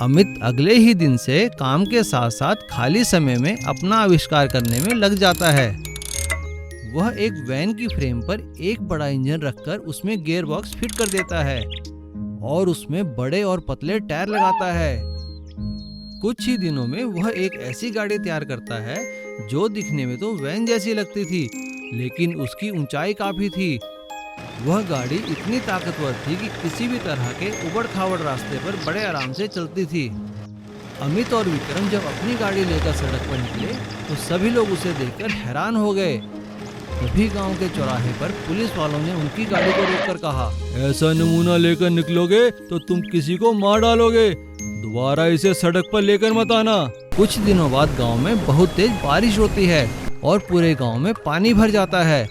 अमित अगले ही दिन से काम के साथ साथ खाली समय में अपना आविष्कार करने में लग जाता है। वह एक वैन की फ्रेम पर एक बड़ा इंजन रखकर उसमें गियर बॉक्स फिट कर देता है और उसमें बड़े और पतले टायर लगाता है। कुछ ही दिनों में वह एक ऐसी गाड़ी तैयार करता है जो दिखने में तो वैन जैसी लगती थी, लेकिन उसकी ऊंचाई काफी थी। वह गाड़ी इतनी ताकतवर थी कि किसी भी तरह के उबड़ खाबड़ रास्ते पर बड़े आराम से चलती थी। अमित और विक्रम जब अपनी गाड़ी लेकर सड़क पर निकले तो सभी लोग उसे देखकर हैरान हो गए। तभी गांव के चौराहे पर पुलिस वालों ने उनकी गाड़ी को रोककर कहा, ऐसा नमूना लेकर निकलोगे तो तुम किसी को मार डालोगे, दोबारा इसे सड़क पर लेकर मत आना। कुछ दिनों बाद गांव में बहुत तेज बारिश होती है और पूरे गांव में पानी भर जाता है।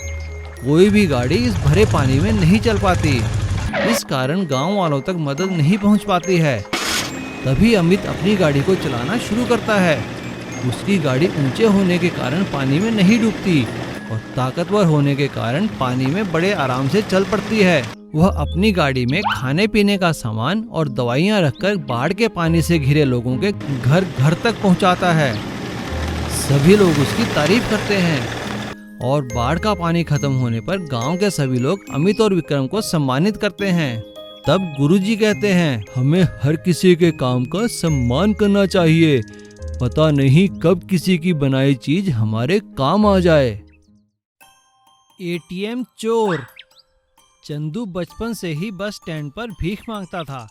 कोई भी गाड़ी इस भरे पानी में नहीं चल पाती, इस कारण गांव वालों तक मदद नहीं पहुंच पाती है। तभी अमित अपनी गाड़ी को चलाना शुरू करता है। उसकी गाड़ी ऊंचे होने के कारण पानी में नहीं डूबती और ताकतवर होने के कारण पानी में बड़े आराम से चल पड़ती है। वह अपनी गाड़ी में खाने पीने का सामान और दवाइयां रखकर बाढ़ के पानी से घिरे लोगों के घर घर तक पहुंचाता है। सभी लोग उसकी तारीफ करते हैं और बाढ़ का पानी खत्म होने पर गांव के सभी लोग अमित और विक्रम को सम्मानित करते हैं। तब गुरुजी कहते हैं, हमें हर किसी के काम का सम्मान करना चाहिए, पता नहीं कब किसी की बनाई चीज हमारे काम आ जाए। एटीएम चोर। चंदू बचपन से ही बस स्टैंड पर भीख मांगता था।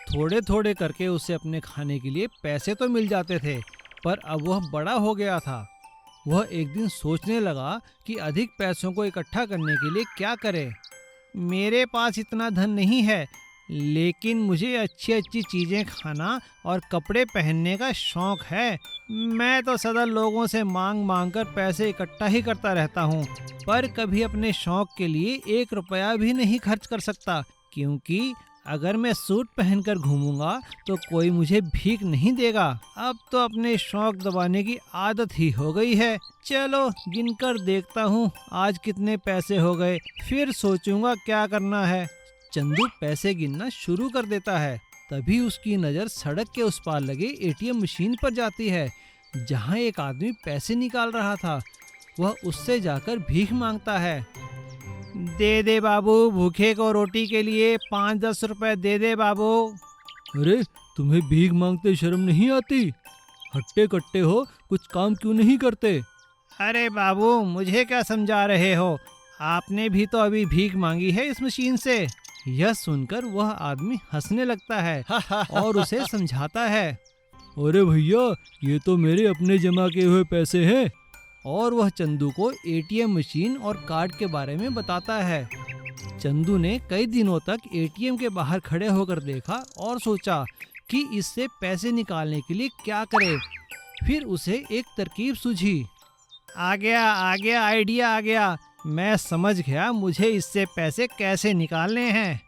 थोड़े थोड़े करके उसे अपने खाने के लिए पैसे तो मिल जाते थे, पर अब वह बड़ा हो गया था। वह एक दिन सोचने लगा कि अधिक पैसों को इकट्ठा करने के लिए क्या करे। मेरे पास इतना धन नहीं है, लेकिन मुझे अच्छी अच्छी चीज़ें खाना और कपड़े पहनने का शौक है। मैं तो सदा लोगों से मांग मांग कर पैसे इकट्ठा ही करता रहता हूँ, पर कभी अपने शौक के लिए 1 रुपया भी नहीं खर्च कर सकता, क्योंकि अगर मैं सूट पहनकर घूमूंगा तो कोई मुझे भीख नहीं देगा। अब तो अपने शौक दबाने की आदत ही हो गई है। चलो गिनकर देखता हूँ आज कितने पैसे हो गए, फिर सोचूंगा क्या करना है। चंदू पैसे गिनना शुरू कर देता है। तभी उसकी नज़र सड़क के उस पार लगे एटीएम मशीन पर जाती है, जहाँ एक आदमी पैसे निकाल रहा था। वह उससे जाकर भीख मांगता है। दे दे बाबू, भूखे को रोटी के लिए 5-10 रुपए दे दे बाबू। अरे तुम्हें भीख मांगते शर्म नहीं आती? हट्टे कट्टे हो, कुछ काम क्यों नहीं करते? अरे बाबू, मुझे क्या समझा रहे हो? आपने भी तो अभी भीख मांगी है इस मशीन से। यह सुनकर वह आदमी हंसने लगता है और उसे समझाता है, अरे भैया, ये तो मेरे अपने जमा किए हुए पैसे हैं। और वह चंदू को एटीएम मशीन और कार्ड के बारे में बताता है। चंदू ने कई दिनों तक एटीएम के बाहर खड़े होकर देखा और सोचा कि इससे पैसे निकालने के लिए क्या करे। फिर उसे एक तरकीब सूझी। आ गया आइडिया आ गया, मैं समझ गया मुझे इससे पैसे कैसे निकालने हैं।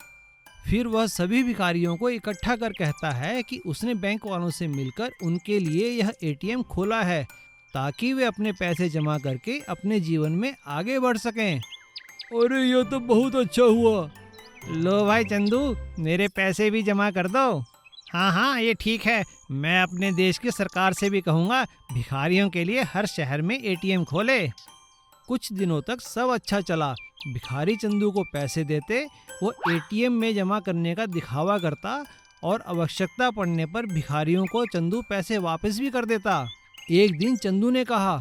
फिर वह सभी भिखारियों को इकट्ठा कर कहता है कि उसने बैंक वालों से मिलकर उनके लिए यह एटीएम खोला है, ताकि वे अपने पैसे जमा करके अपने जीवन में आगे बढ़ सकें। अरे ये तो बहुत अच्छा हुआ। लो भाई चंदू, मेरे पैसे भी जमा कर दो। हाँ हाँ, ये ठीक है। मैं अपने देश की सरकार से भी कहूँगा भिखारियों के लिए हर शहर में एटीएम खोले। कुछ दिनों तक सब अच्छा चला। भिखारी चंदू को पैसे देते, वो एटीएम में जमा करने का दिखावा करता और आवश्यकता पड़ने पर भिखारियों को चंदू पैसे वापस भी कर देता। एक दिन चंदू ने कहा,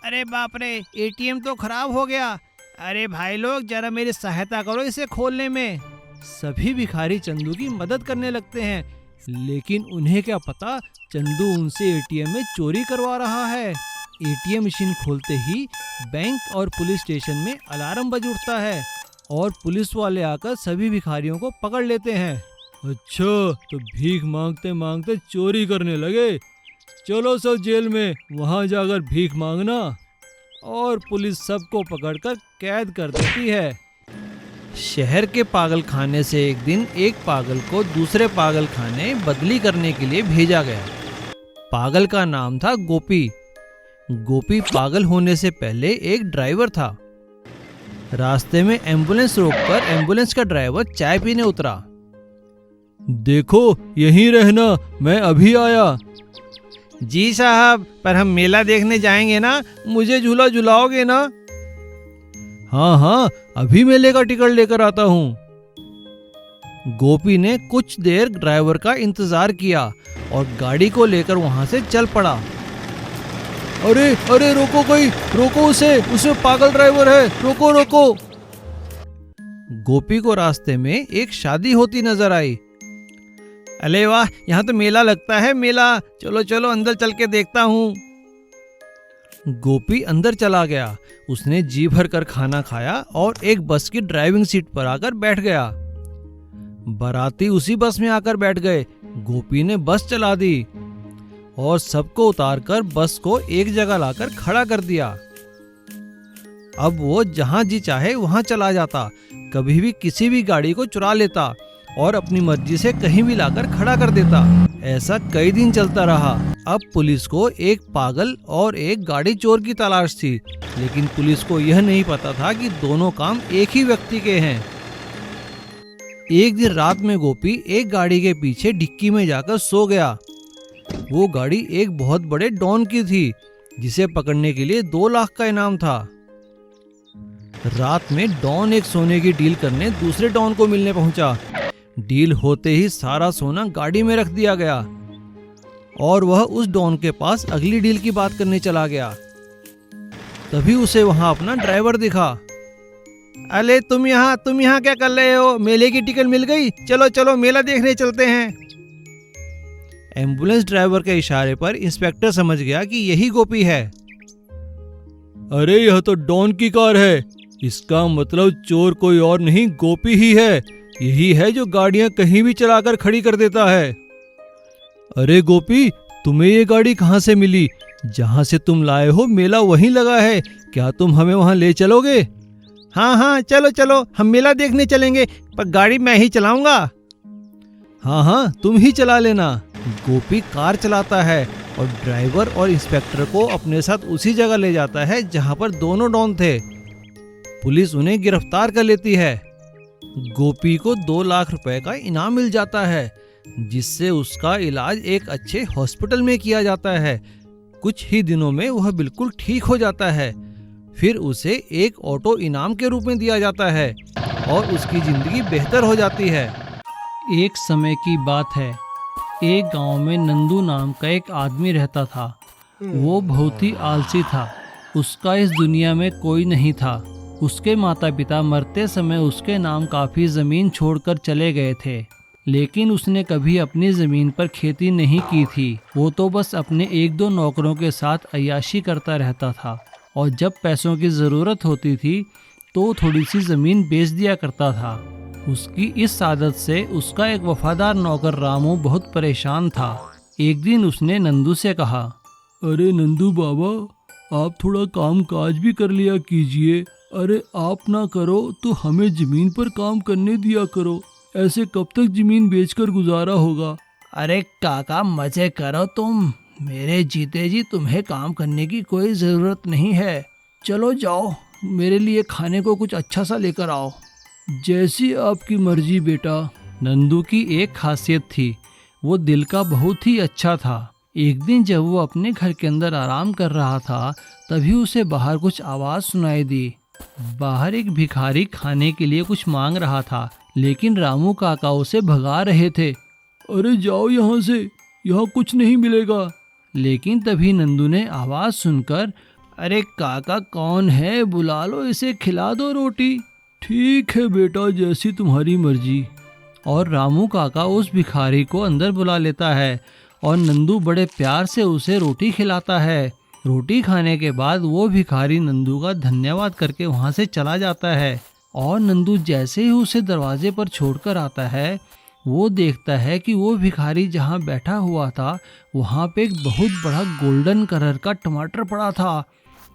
अरे बाप रे, एटीएम तो खराब हो गया। अरे भाई लोग, जरा मेरी सहायता करो इसे खोलने में। सभी भिखारी चंदू की मदद करने लगते हैं, लेकिन उन्हें क्या पता चंदू उनसे एटीएम में चोरी करवा रहा है। एटीएम मशीन खोलते ही बैंक और पुलिस स्टेशन में अलार्म बज उठता है और पुलिस वाले आकर सभी भिखारियों को पकड़ लेते हैं। अच्छा, तो भीख मांगते मांगते चोरी करने लगे। चलो सब जेल में, वहां जाकर भीख मांगना। और पुलिस सबको पकड़कर कैद कर देती है। शहर के पागल खाने से एक दिन एक पागल को दूसरे पागल खाने बदली करने के लिए भेजा गया। पागल का नाम था गोपी। गोपी पागल होने से पहले एक ड्राइवर था। रास्ते में एम्बुलेंस रोककर एम्बुलेंस का ड्राइवर चाय पीने उतरा। देखो, यहीं रहना, मैं अभी आया। जी साहब, पर हम मेला देखने जाएंगे ना, मुझे झूला झुलाओगे ना? हाँ हाँ, अभी मेले का टिकट लेकर आता हूँ। गोपी ने कुछ देर ड्राइवर का इंतजार किया और गाड़ी को लेकर वहां से चल पड़ा। अरे अरे, रोको कोई, रोको उसे, उसमें पागल ड्राइवर है, रोको रोको। गोपी को रास्ते में एक शादी होती नजर आई। अरे वाह, यहाँ तो मेला लगता है, मेला, चलो चलो अंदर चल के देखता हूँ। गोपी अंदर चला गया। उसने जी भर कर खाना खाया और एक बस की ड्राइविंग सीट पर आकर बैठ गया। बाराती उसी बस में आकर बैठ गए। गोपी ने बस चला दी और सबको उतारकर बस को एक जगह लाकर खड़ा कर दिया। अब वो जहां जी चाहे वहां चला जाता, कभी भी किसी भी गाड़ी को चुरा लेता और अपनी मर्जी से कहीं भी लाकर खड़ा कर देता। ऐसा कई दिन चलता रहा। अब पुलिस को एक पागल और एक गाड़ी चोर की तलाश थी, लेकिन पुलिस को यह नहीं पता था कि दोनों काम एक ही व्यक्ति के हैं। एक दिन रात में गोपी एक गाड़ी के पीछे डिक्की में जाकर सो गया। वो गाड़ी एक बहुत बड़े डॉन की थी, जिसे पकड़ने के लिए 2 लाख का इनाम था। रात में डॉन एक सोने की डील करने दूसरे डॉन को मिलने पहुंचा। डील होते ही सारा सोना गाड़ी में रख दिया गया और वह उस डॉन के पास अगली डील की बात करने चला गया। तभी उसे वहां अपना ड्राइवर दिखा। अरे तुम यहाँ क्या कर रहे हो? मेले की टिकट मिल गई, चलो चलो मेला देखने चलते हैं। एम्बुलेंस ड्राइवर के इशारे पर इंस्पेक्टर समझ गया कि यही गोपी है। अरे यह तो डॉन की कार है, इसका मतलब चोर कोई और नहीं, गोपी ही है। यही है जो गाड़ियां कहीं भी चलाकर खड़ी कर देता है। अरे गोपी, तुम्हें ये गाड़ी कहाँ से मिली? जहाँ से तुम लाए हो मेला वहीं लगा है, क्या तुम हमें वहाँ ले चलोगे? हाँ हाँ, चलो चलो, हम मेला देखने चलेंगे, पर गाड़ी मैं ही चलाऊंगा। हाँ हाँ, तुम ही चला लेना। गोपी कार चलाता है और ड्राइवर और इंस्पेक्टर को अपने साथ उसी जगह ले जाता है जहाँ पर दोनों डॉन थे। पुलिस उन्हें गिरफ्तार कर लेती है। गोपी को 2 लाख रुपए का इनाम मिल जाता है, जिससे उसका इलाज एक अच्छे हॉस्पिटल में किया जाता है। कुछ ही दिनों में वह बिल्कुल ठीक हो जाता है। फिर उसे एक ऑटो इनाम के रूप में दिया जाता है और उसकी जिंदगी बेहतर हो जाती है। एक समय की बात है, एक गांव में नंदू नाम का एक आदमी रहता था। वो बहुत ही आलसी था। उसका इस दुनिया में कोई नहीं था। उसके माता पिता मरते समय उसके नाम काफ़ी ज़मीन छोड़कर चले गए थे, लेकिन उसने कभी अपनी ज़मीन पर खेती नहीं की थी। वो तो बस अपने 1-2 नौकरों के साथ अय्याशी करता रहता था और जब पैसों की ज़रूरत होती थी तो थोड़ी सी ज़मीन बेच दिया करता था। उसकी इस आदत से उसका एक वफादार नौकर रामू बहुत परेशान था। एक दिन उसने नंदू से कहा, अरे नंदू बाबा, आप थोड़ा काम काज भी कर लिया कीजिए। अरे आप ना करो तो हमें ज़मीन पर काम करने दिया करो, ऐसे कब तक ज़मीन बेचकर गुजारा होगा। अरे काका मजे करो तुम, मेरे जीते जी तुम्हें काम करने की कोई ज़रूरत नहीं है। चलो जाओ, मेरे लिए खाने को कुछ अच्छा सा लेकर आओ। जैसी आपकी मर्जी बेटा। नंदू की एक खासियत थी, वो दिल का बहुत ही अच्छा था। एक दिन जब वो अपने घर के अंदर आराम कर रहा था, तभी उसे बाहर कुछ आवाज सुनाई दी। बाहर एक भिखारी खाने के लिए कुछ मांग रहा था, लेकिन रामू काका उसे भगा रहे थे। अरे जाओ यहाँ से, यहाँ कुछ नहीं मिलेगा। लेकिन तभी नंदू ने आवाज सुनकर, अरे काका कौन है, बुला लो इसे, खिला दो रोटी। ठीक है बेटा, जैसी तुम्हारी मर्जी। और रामू काका उस भिखारी को अंदर बुला लेता है और नंदू बड़े प्यार से उसे रोटी खिलाता है। रोटी खाने के बाद वो भिखारी नंदू का धन्यवाद करके वहाँ से चला जाता है। और नंदू जैसे ही उसे दरवाजे पर छोड़कर आता है, वो देखता है कि वो भिखारी जहाँ बैठा हुआ था, वहाँ पे एक बहुत बड़ा गोल्डन कलर का टमाटर पड़ा था।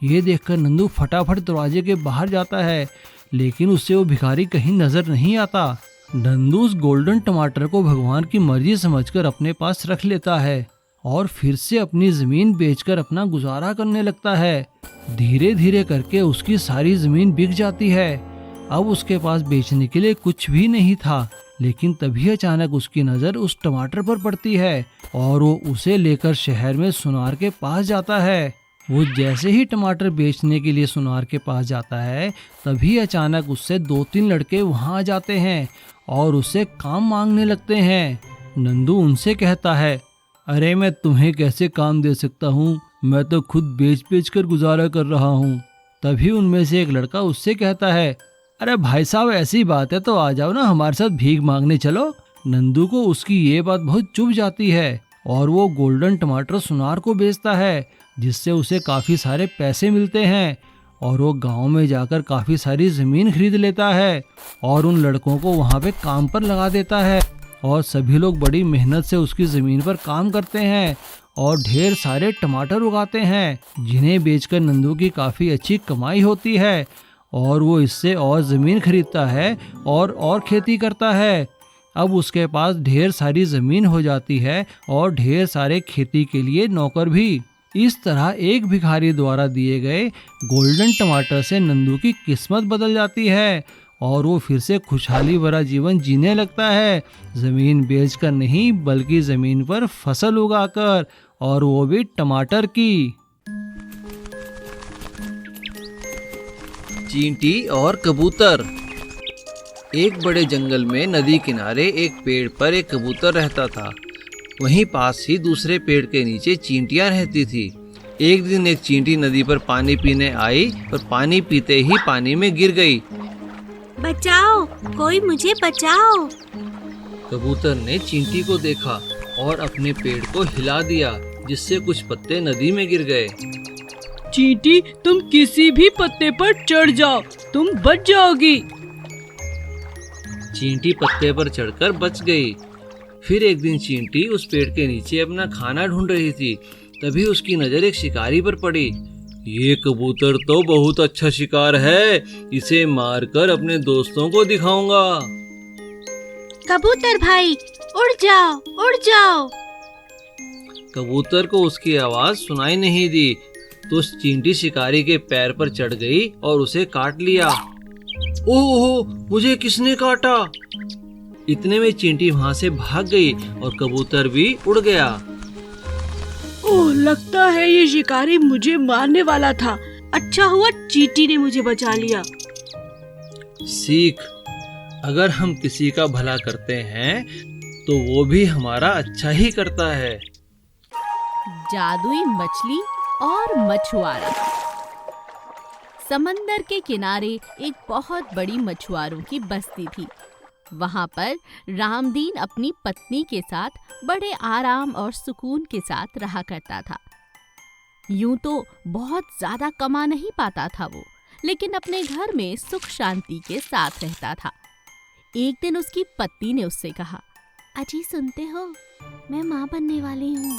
ये देखकर नंदू फटाफट दरवाजे के बाहर जाता है, लेकिन उससे वो भिखारी कहीं नजर नहीं आता। नंदू उस गोल्डन टमाटर को भगवान की मर्जी समझकर अपने पास रख लेता है और फिर से अपनी जमीन बेचकर अपना गुजारा करने लगता है। धीरे धीरे करके उसकी सारी जमीन बिक जाती है। अब उसके पास बेचने के लिए कुछ भी नहीं था, लेकिन तभी अचानक उसकी नज़र उस टमाटर पर पड़ती है और वो उसे लेकर शहर में सुनार के पास जाता है। वो जैसे ही टमाटर बेचने के लिए सुनार के पास जाता है, तभी अचानक उससे 2-3 लड़के वहाँ आ जाते हैं और उससे काम मांगने लगते हैं। नंदू उनसे कहता है, अरे मैं तुम्हें कैसे काम दे सकता हूँ, मैं तो खुद बेच बेच कर गुजारा कर रहा हूँ। तभी उनमें से एक लड़का उससे कहता है, अरे भाई साहब ऐसी बात है तो आ जाओ ना, हमारे साथ भीख मांगने चलो। नंदू को उसकी ये बात बहुत चुभ जाती है और वो गोल्डन टमाटर सुनार को बेचता है, जिससे उसे काफ़ी सारे पैसे मिलते हैं और वो गांव में जाकर काफ़ी सारी ज़मीन खरीद लेता है और उन लड़कों को वहाँ पे काम पर लगा देता है और सभी लोग बड़ी मेहनत से उसकी ज़मीन पर काम करते हैं और ढेर सारे टमाटर उगाते हैं, जिन्हें बेचकर नंदू की काफ़ी अच्छी कमाई होती है और वो इससे और ज़मीन खरीदता है और खेती करता है। अब उसके पास ढेर सारी ज़मीन हो जाती है और ढेर सारे खेती के लिए नौकर भी। इस तरह एक भिखारी द्वारा दिए गए गोल्डन टमाटर से नंदू की किस्मत बदल जाती है और वो फिर से खुशहाली भरा जीवन जीने लगता है, ज़मीन बेचकर नहीं बल्कि ज़मीन पर फसल उगाकर, और वो भी टमाटर की। चींटी और कबूतर। एक बड़े जंगल में नदी किनारे एक पेड़ पर एक कबूतर रहता था। वहीं पास ही दूसरे पेड़ के नीचे चींटियां रहती थी। एक दिन एक चींटी नदी पर पानी पीने आई और पानी पीते ही पानी में गिर गई। बचाओ, कोई मुझे बचाओ। कबूतर ने चींटी को देखा और अपने पेड़ को हिला दिया, जिससे कुछ पत्ते नदी में गिर गए। चींटी, तुम किसी भी पत्ते पर चढ़ जाओ, तुम बच जाओगी। चींटी पत्ते पर चढ़कर बच गई। फिर एक दिन चींटी उस पेड़ के नीचे अपना खाना ढूंढ रही थी, तभी उसकी नजर एक शिकारी पर पड़ी। ये कबूतर तो बहुत अच्छा शिकार है, इसे मारकर अपने दोस्तों को दिखाऊंगा। कबूतर भाई, उड़ जाओ, उड़ जाओ। कबूतर को उसकी आवाज सुनाई नहीं दी, तो उस चींटी शिकारी के पैर पर चढ़ गई और उसे काट लिया। ओहो, मुझे किसने काटा? इतने में चींटी वहां से भाग गई और कबूतर भी उड़ गया। ओह, लगता है ये शिकारी मुझे मारने वाला था। अच्छा हुआ चींटी ने मुझे बचा लिया। सीख, अगर हम किसी का भला करते हैं तो वो भी हमारा अच्छा ही करता है। जादुई मछली और मछुआरा। समंदर के किनारे एक बहुत बड़ी मछुआरों की बस्ती थी। वहां पर रामदीन अपनी पत्नी के साथ बड़े आराम और सुकून के साथ रहा करता था। यूं तो बहुत ज्यादा कमा नहीं पाता था वो, लेकिन अपने घर में सुख शांति के साथ रहता था। एक दिन उसकी पत्नी ने उससे कहा, अजी सुनते हो, मैं माँ बनने वाली हूँ।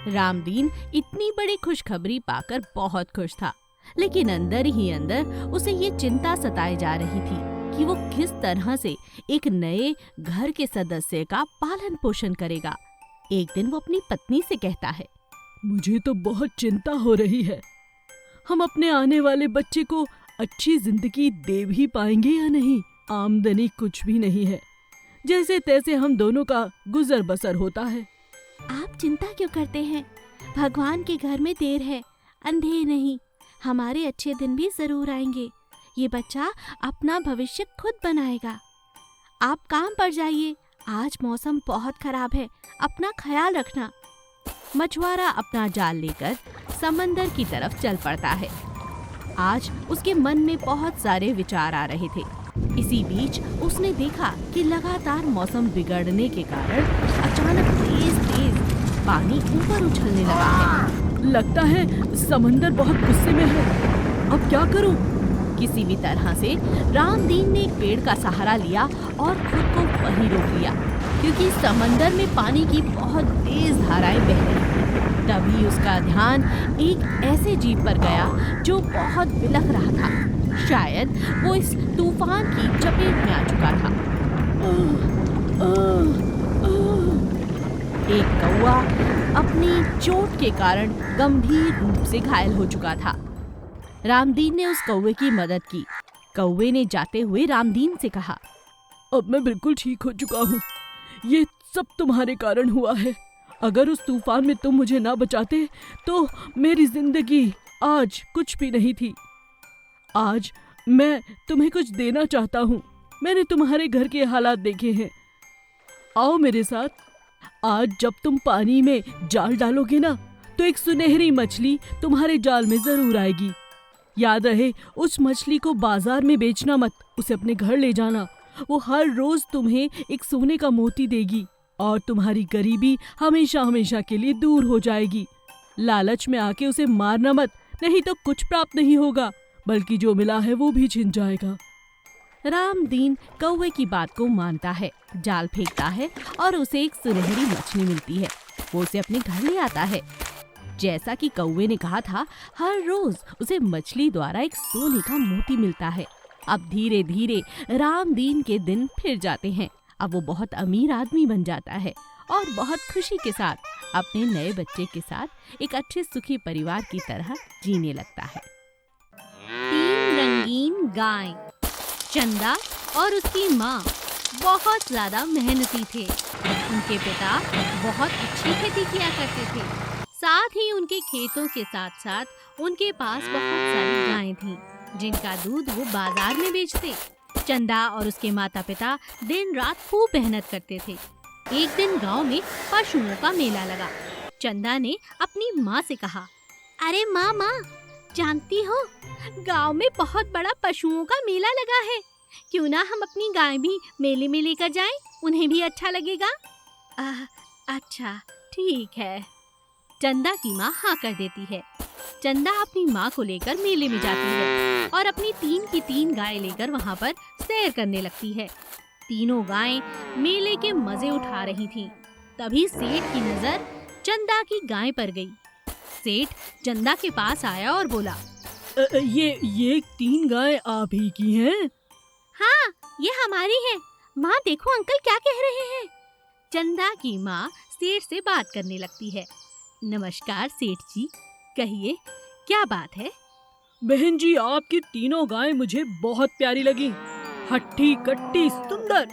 रामदीन इतनी बड़ी खुशखबरी पाकर बहुत खुश था, लेकिन अंदर ही अंदर उसे ये चिंता सताई जा रही थी कि वो किस तरह से एक नए घर के सदस्य का पालन पोषण करेगा। एक दिन वो अपनी पत्नी से कहता है, मुझे तो बहुत चिंता हो रही है। हम अपने आने वाले बच्चे को अच्छी जिंदगी दे भी पाएंगे या नहीं? आमदनी कुछ भी नहीं है। जैसे तैसे हम दोनों का गुजर बसर होता है। आप चिंता क्यों करते हैं? भगवान के घर में देर है, अंधेर नहीं। हमारे अच्छे दिन भी जरूर आएंगे। ये बच्चा अपना भविष्य खुद बनाएगा। आप काम पर जाइए, आज मौसम बहुत खराब है, अपना ख्याल रखना। मछुआरा अपना जाल लेकर समंदर की तरफ चल पड़ता है। आज उसके मन में बहुत सारे विचार आ रहे थे। इसी बीच उसने देखा कि लगातार मौसम बिगड़ने के कारण अचानक तेज तेज पानी ऊपर उछलने लगा है। लगता है समंदर बहुत गुस्से में है। अब क्या करूं? किसी भी तरह से रामदीन ने एक पेड़ का सहारा लिया और खुद को वहीं रोक लिया, क्योंकि समंदर में पानी की बहुत तेज धाराएं बह रही थी। तभी उसका ध्यान एक ऐसे जीव पर गया जो बहुत बिलख रहा था। शायद वो इस तूफान की चपेट में आ चुका था। एक कौवा अपनी चोट के कारण गंभीर रूप से घायल हो चुका था। रामदीन ने उस कौवे की मदद की। कौवे ने जाते हुए रामदीन से कहा, अब मैं बिल्कुल ठीक हो चुका हूँ। ये सब तुम्हारे कारण हुआ है। अगर उस तूफान में तुम मुझे ना बचाते तो मेरी जिंदगी आज कुछ भी नहीं थी। आज मैं तुम्हें कुछ देना चाहता हूँ। मैंने तुम्हारे घर के हालात देखे हैं। आओ मेरे साथ। आज जब तुम पानी में जाल डालोगे ना, तो एक सुनहरी मछली तुम्हारे जाल में जरूर आएगी। याद रहे, उस मछली को बाजार में बेचना मत, उसे अपने घर ले जाना। वो हर रोज तुम्हें एक सोने का मोती देगी और तुम्हारी गरीबी हमेशा हमेशा के लिए दूर हो जाएगी। लालच में आके उसे मारना मत, नहीं तो कुछ प्राप्त नहीं होगा, बल्कि जो मिला है वो भी छिन जाएगा। रामदीन कौवे की बात को मानता है, जाल फेंकता है और उसे एक सुनहरी मछली मिलती है। वो उसे अपने घर ले आता है। जैसा कि कौवे ने कहा था, हर रोज उसे मछली द्वारा एक सोने का मोती मिलता है। अब धीरे धीरे रामदीन के दिन फिर जाते हैं। अब वो बहुत अमीर आदमी बन जाता है और बहुत खुशी के साथ अपने नए बच्चे के साथ एक अच्छे सुखी परिवार की तरह जीने लगता है। 3 रंगीन गाय। चंदा और उसकी माँ बहुत ज्यादा मेहनती थे। उनके पिता बहुत अच्छी खेती किया करते थे। साथ ही उनके खेतों के साथ साथ उनके पास बहुत सारी गायें थीं, जिनका दूध वो बाजार में बेचते। चंदा और उसके माता पिता दिन रात खूब मेहनत करते थे। एक दिन गांव में पशुओं का मेला लगा। चंदा ने अपनी माँ से कहा, अरे माँ, जानती हो, गांव में बहुत बड़ा पशुओं का मेला लगा है। क्यों ना हम अपनी गाय भी मेले में लेकर जाएं? उन्हें भी अच्छा लगेगा। अच्छा, ठीक है। चंदा की माँ हाँ कर देती है। चंदा अपनी माँ को लेकर मेले में जाती है और अपनी 3 की 3 गाय लेकर वहाँ पर सैर करने लगती है। तीनों गायें मेले के मजे उठा रही थीं। तभी सेठ की नजर चंदा की गाय पर गई। सेठ चंदा के पास आया और बोला, ये 3 गाय आप ही की हैं? हाँ, ये हमारी है। माँ देखो अंकल क्या कह रहे हैं। चंदा की माँ सेठ से बात करने लगती है। नमस्कार सेठ जी, कहिए क्या बात है? बहन जी, आपकी तीनों गायें मुझे बहुत प्यारी लगी। हट्टी कट्टी सुंदर।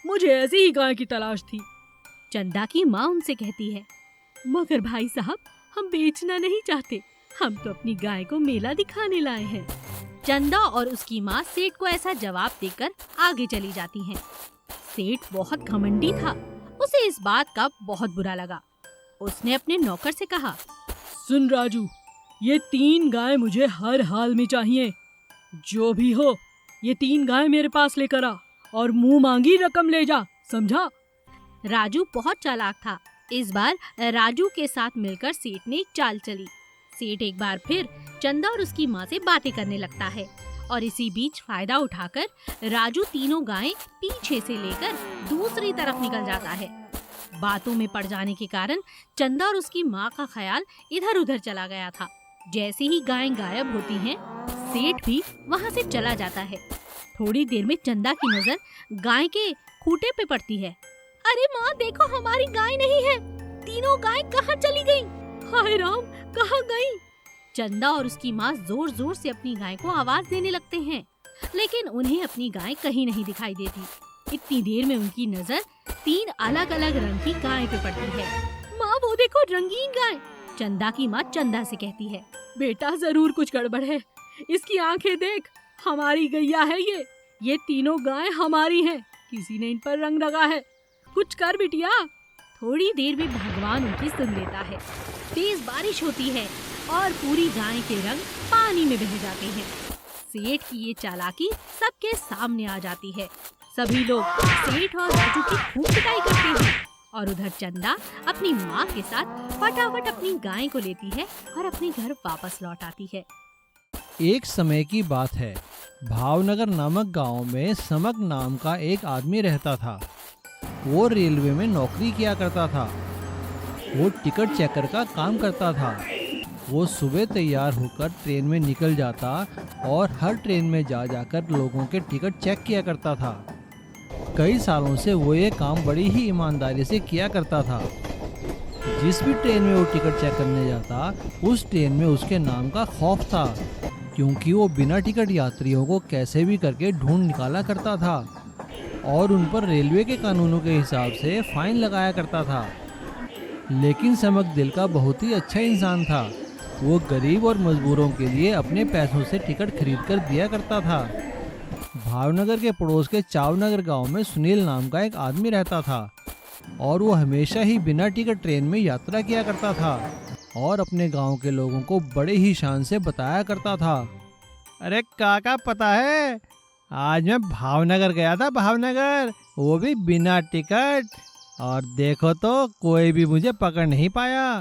मुझे ऐसी ही गाय की तलाश थी। चंदा की माँ उनसे कहती है, मगर भाई साहब, हम बेचना नहीं चाहते। हम तो अपनी गाय को मेला दिखाने लाए हैं। चंदा और उसकी माँ सेठ को ऐसा जवाब देकर आगे चली जाती हैं। सेठ बहुत घमंडी था। उसे इस बात का बहुत बुरा लगा। उसने अपने नौकर से कहा, सुन राजू, ये 3 गाय मुझे हर हाल में चाहिए। जो भी हो, ये 3 गाय मेरे पास लेकर आ और मुंह मांगी रकम ले जा, समझा? राजू बहुत चालाक था। इस बार राजू के साथ मिलकर सेठ ने एक चाल चली। सेठ एक बार फिर चंदा और उसकी माँ से बातें करने लगता है और इसी बीच फायदा उठाकर राजू तीनों गायें पीछे से लेकर दूसरी तरफ निकल जाता है। बातों में पड़ जाने के कारण चंदा और उसकी माँ का ख्याल इधर उधर चला गया था। जैसे ही गायें गायब होती हैं, सेठ भी वहाँ से चला जाता है। थोड़ी देर में चंदा की नजर गाय के खूंटे पे पड़ती है। अरे माँ देखो, हमारी गाय नहीं है। तीनों गाय कहाँ चली गई? हाय राम, कहाँ गई? चंदा और उसकी माँ जोर जोर से अपनी गाय को आवाज देने लगते हैं, लेकिन उन्हें अपनी गाय कहीं नहीं दिखाई देती। इतनी देर में उनकी नजर 3 अलग अलग रंग की गाय पे पड़ती है। माँ वो देखो रंगीन गाय। चंदा की माँ चंदा से कहती है, बेटा जरूर कुछ गड़बड़ है, इसकी आंखें देख, हमारी गैया है ये तीनों गाय हमारी हैं, किसी ने इन पर रंग लगा है, कुछ कर बिटिया। थोड़ी देर में भगवान उनकी सुन लेता है। तेज बारिश होती है और पूरी गाय के रंग पानी में बह जाते हैं। सेठ की ये चालाकी सबके सामने आ जाती है। सभी लोग सेठ और राजू की खूब पिटाई करते हैं और उधर चंदा अपनी माँ के साथ फटाफट अपनी गाय को लेती है और अपने घर वापस लौट आती है। एक समय की बात है। भावनगर नामक गांव में समक नाम का एक आदमी रहता था। वो रेलवे में नौकरी किया करता था। वो टिकट चेकर का काम करता था। वो सुबह तैयार होकर ट्रेन में निकल जाता और हर ट्रेन में जा जाकर लोगों के टिकट चेक किया करता था। कई सालों से वो ये काम बड़ी ही ईमानदारी से किया करता था। जिस भी ट्रेन में वो टिकट चेक करने जाता, उस ट्रेन में उसके नाम का खौफ था, क्योंकि वो बिना टिकट यात्रियों को कैसे भी करके ढूंढ निकाला करता था और उन पर रेलवे के कानूनों के हिसाब से फाइन लगाया करता था। लेकिन समक दिल का बहुत ही अच्छा इंसान था। वो गरीब और मजबूरों के लिए अपने पैसों से टिकट खरीद कर दिया करता था। भावनगर के पड़ोस के चावनगर गांव में सुनील नाम का एक आदमी रहता था और वो हमेशा ही बिना टिकट ट्रेन में यात्रा किया करता था और अपने गांव के लोगों को बड़े ही शान से बताया करता था। अरे काका पता है, आज मैं भावनगर गया था, भावनगर, वो भी बिना टिकट, और देखो तो कोई भी मुझे पकड़ नहीं पाया।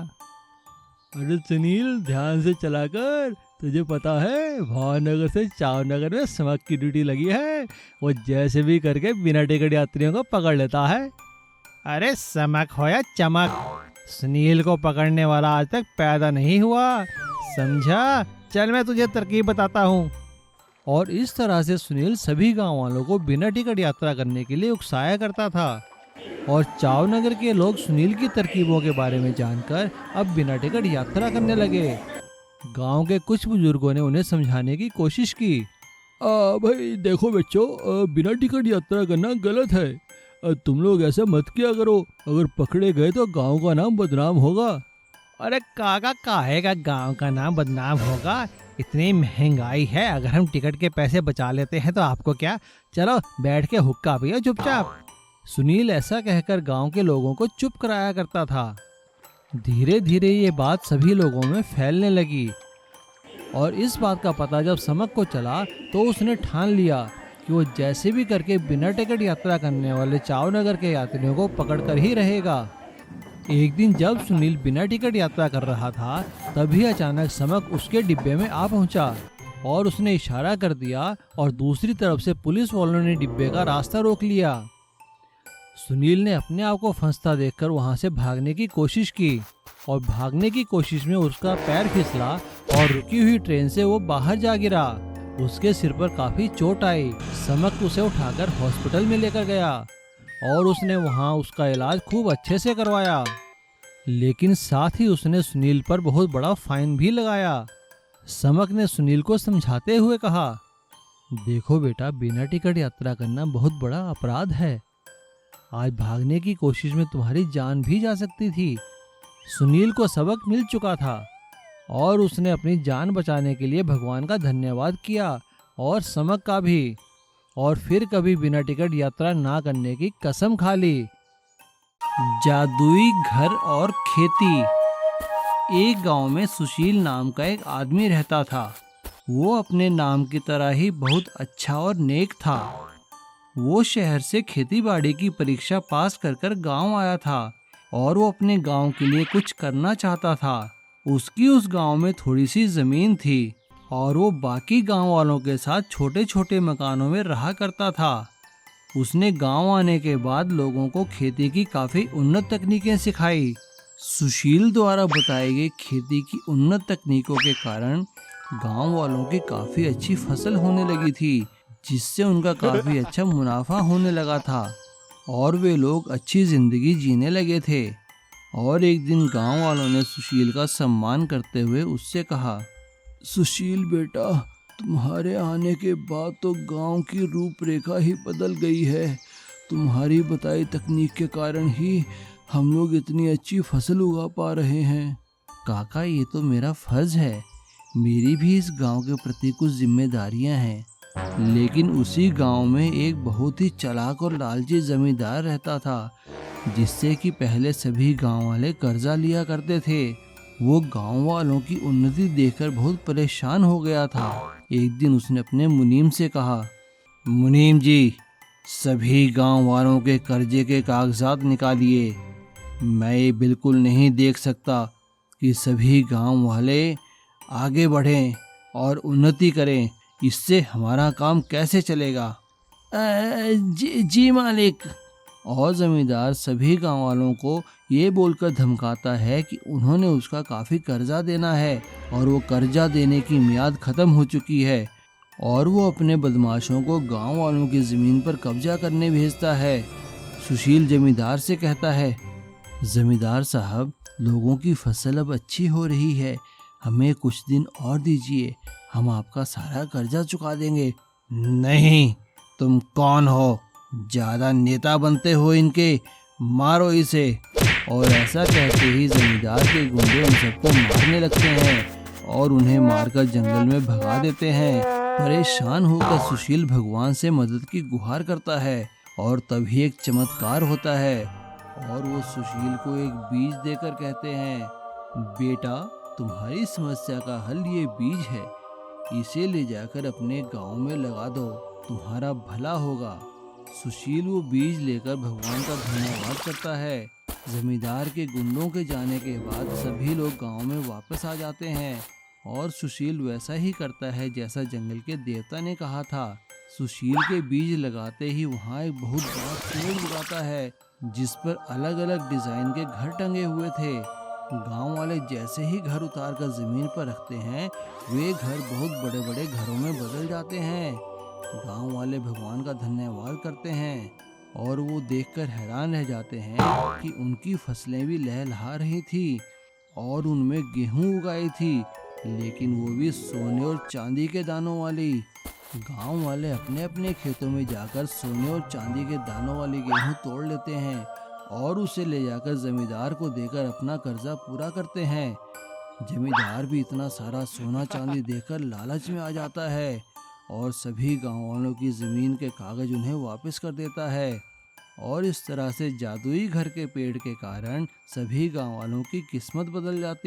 अरे सुनील ध्यान से चला कर, तुझे पता है भावनगर से चावनगर में समक की ड्यूटी लगी है। वो जैसे भी करके बिना टिकट यात्रियों को पकड़ लेता है। अरे समक हो या चमक, सुनील को पकड़ने वाला आज तक पैदा नहीं हुआ, समझा? चल मैं तुझे तरकीब बताता हूँ। और इस तरह से सुनील सभी गांव वालों को बिना टिकट यात्रा करने के लिए उकसाया करता था और चावनगर के लोग सुनील की तरकीबों के बारे में जानकर अब बिना टिकट यात्रा करने लगे। गांव के कुछ बुजुर्गों ने उन्हें समझाने की कोशिश की। भाई देखो बच्चों, बिना टिकट यात्रा करना गलत है। तुम लोग ऐसा मत किया करो, अगर पकड़े गए तो गांव का नाम बदनाम होगा। अरे काका काहे का गांव का नाम बदनाम होगा? इतनी महंगाई है, अगर हम टिकट के पैसे बचा लेते हैं तो आपको क्या, चलो बैठ के हुक्का पियो चुपचाप। सुनील ऐसा कहकर गांव के लोगों को चुप कराया करता था। धीरे धीरे ये बात सभी लोगों में फैलने लगी और इस बात का पता जब समक को चला तो उसने ठान लिया कि वो जैसे भी करके बिना टिकट यात्रा करने वाले चावनगर के यात्रियों को पकड़कर ही रहेगा। एक दिन जब सुनील बिना टिकट यात्रा कर रहा था, तभी अचानक समक उसके डिब्बे में आ पहुंचा और उसने इशारा कर दिया और दूसरी तरफ से पुलिस वालों ने डिब्बे का रास्ता रोक लिया। सुनील ने अपने आप को फंसता देखकर वहां से भागने की कोशिश की और भागने की कोशिश में उसका पैर फिसला और रुकी हुई ट्रेन से वो बाहर जा गिरा। उसके सिर पर काफी चोट आई। समक उसे उठाकर हॉस्पिटल में लेकर गया और उसने वहां उसका इलाज खूब अच्छे से करवाया, लेकिन साथ ही उसने सुनील पर बहुत बड़ा फाइन भी लगाया। समक ने सुनील को समझाते हुए कहा, देखो बेटा, बिना टिकट यात्रा करना बहुत बड़ा अपराध है। आज भागने की कोशिश में तुम्हारी जान भी जा सकती थी। सुनील को सबक मिल चुका था और उसने अपनी जान बचाने के लिए भगवान का धन्यवाद किया और समक का भी, और फिर कभी बिना टिकट यात्रा ना करने की कसम खा ली। जादुई घर और खेती। एक गांव में सुशील नाम का एक आदमी रहता था। वो अपने नाम की तरह ही बहुत अच्छा और नेक था। वो शहर से खेतीबाड़ी की परीक्षा पास कर गांव आया था और वो अपने गांव के लिए कुछ करना चाहता था। उसकी उस गांव में थोड़ी सी जमीन थी और वो बाकी गांव वालों के साथ छोटे छोटे मकानों में रहा करता था। उसने गांव आने के बाद लोगों को खेती की काफी उन्नत तकनीकें सिखाई। सुशील द्वारा बताई गई खेती की उन्नत तकनीकों के कारण गांव वालों की काफी अच्छी फसल होने लगी थी, जिससे उनका काफी अच्छा मुनाफा होने लगा था और वे लोग अच्छी जिंदगी जीने लगे थे। और एक दिन गांव वालों ने सुशील का सम्मान करते हुए उससे कहा, सुशील बेटा, तुम्हारे आने के बाद तो गांव की रूपरेखा ही बदल गई है। तुम्हारी बताई तकनीक के कारण ही हम लोग इतनी अच्छी फसल उगा पा रहे हैं। काका, ये तो मेरा फर्ज है। मेरी भी इस गांव के प्रति कुछ जिम्मेदारियां हैं। लेकिन उसी गांव में एक बहुत ही चालाक और लालची जमींदार रहता था, जिससे कि पहले सभी गांव वाले कर्जा लिया करते थे। वो गांव वालों की उन्नति देखकर बहुत परेशान हो गया था। एक दिन उसने अपने मुनीम से कहा, मुनीम जी, सभी गांव वालों के कर्जे के कागजात निकालिए। मैं ये बिल्कुल नहीं देख सकता कि सभी गांव वाले आगे बढ़ें और उन्नति करें। इससे हमारा काम कैसे चलेगा? जी मालिक। और जमींदार सभी गांव वालों को ये बोलकर धमकाता है कि उन्होंने उसका काफ़ी कर्जा देना है और वो कर्जा देने की मियाद ख़त्म हो चुकी है, और वो अपने बदमाशों को गांव वालों की ज़मीन पर कब्जा करने भेजता है। सुशील जमींदार से कहता है, जमींदार साहब, लोगों की फसल अब अच्छी हो रही है, हमें कुछ दिन और दीजिए, हम आपका सारा कर्जा चुका देंगे। नहीं, तुम कौन हो? ज़्यादा नेता बनते हो इनके, मारो इसे। और ऐसा कहते ही जमींदार के गुंडे उन सबको मारने लगते हैं और उन्हें मारकर जंगल में भगा देते हैं। परेशान होकर सुशील भगवान से मदद की गुहार करता है और तभी एक चमत्कार होता है और वो सुशील को एक बीज देकर कहते हैं, बेटा, तुम्हारी समस्या का हल ये बीज है, इसे ले जाकर अपने गांव में लगा दो, तुम्हारा भला होगा। सुशील वो बीज लेकर भगवान का धन्यवाद करता है। जमींदार के गुंडों के जाने के बाद सभी लोग गांव में वापस आ जाते हैं और सुशील वैसा ही करता है जैसा जंगल के देवता ने कहा था। सुशील के बीज लगाते ही वहाँ एक बहुत बड़ा पेड़ उगाता है, जिस पर अलग अलग डिजाइन के घर टंगे हुए थे। गांव वाले जैसे ही घर उतार कर जमीन पर रखते हैं, वे घर बहुत बड़े बड़े घरों में बदल जाते हैं। गांव वाले भगवान का धन्यवाद करते हैं और वो देखकर हैरान रह जाते हैं कि उनकी फसलें भी लहलहा रही थी और उनमें गेहूं उगाई थी, लेकिन वो भी सोने और चांदी के दानों वाली। गांव वाले अपने अपने खेतों में जाकर सोने और चांदी के दानों वाली गेहूं तोड़ लेते हैं और उसे ले जाकर जमींदार को देकर अपना कर्जा पूरा करते हैं। जमींदार भी इतना सारा सोना चांदी देखकर लालच में आ जाता है और सभी गांव वालों की ज़मीन के कागज उन्हें वापस कर देता है। और इस तरह से जादुई घर के पेड़ के कारण सभी गांव वालों की किस्मत बदल जाती है।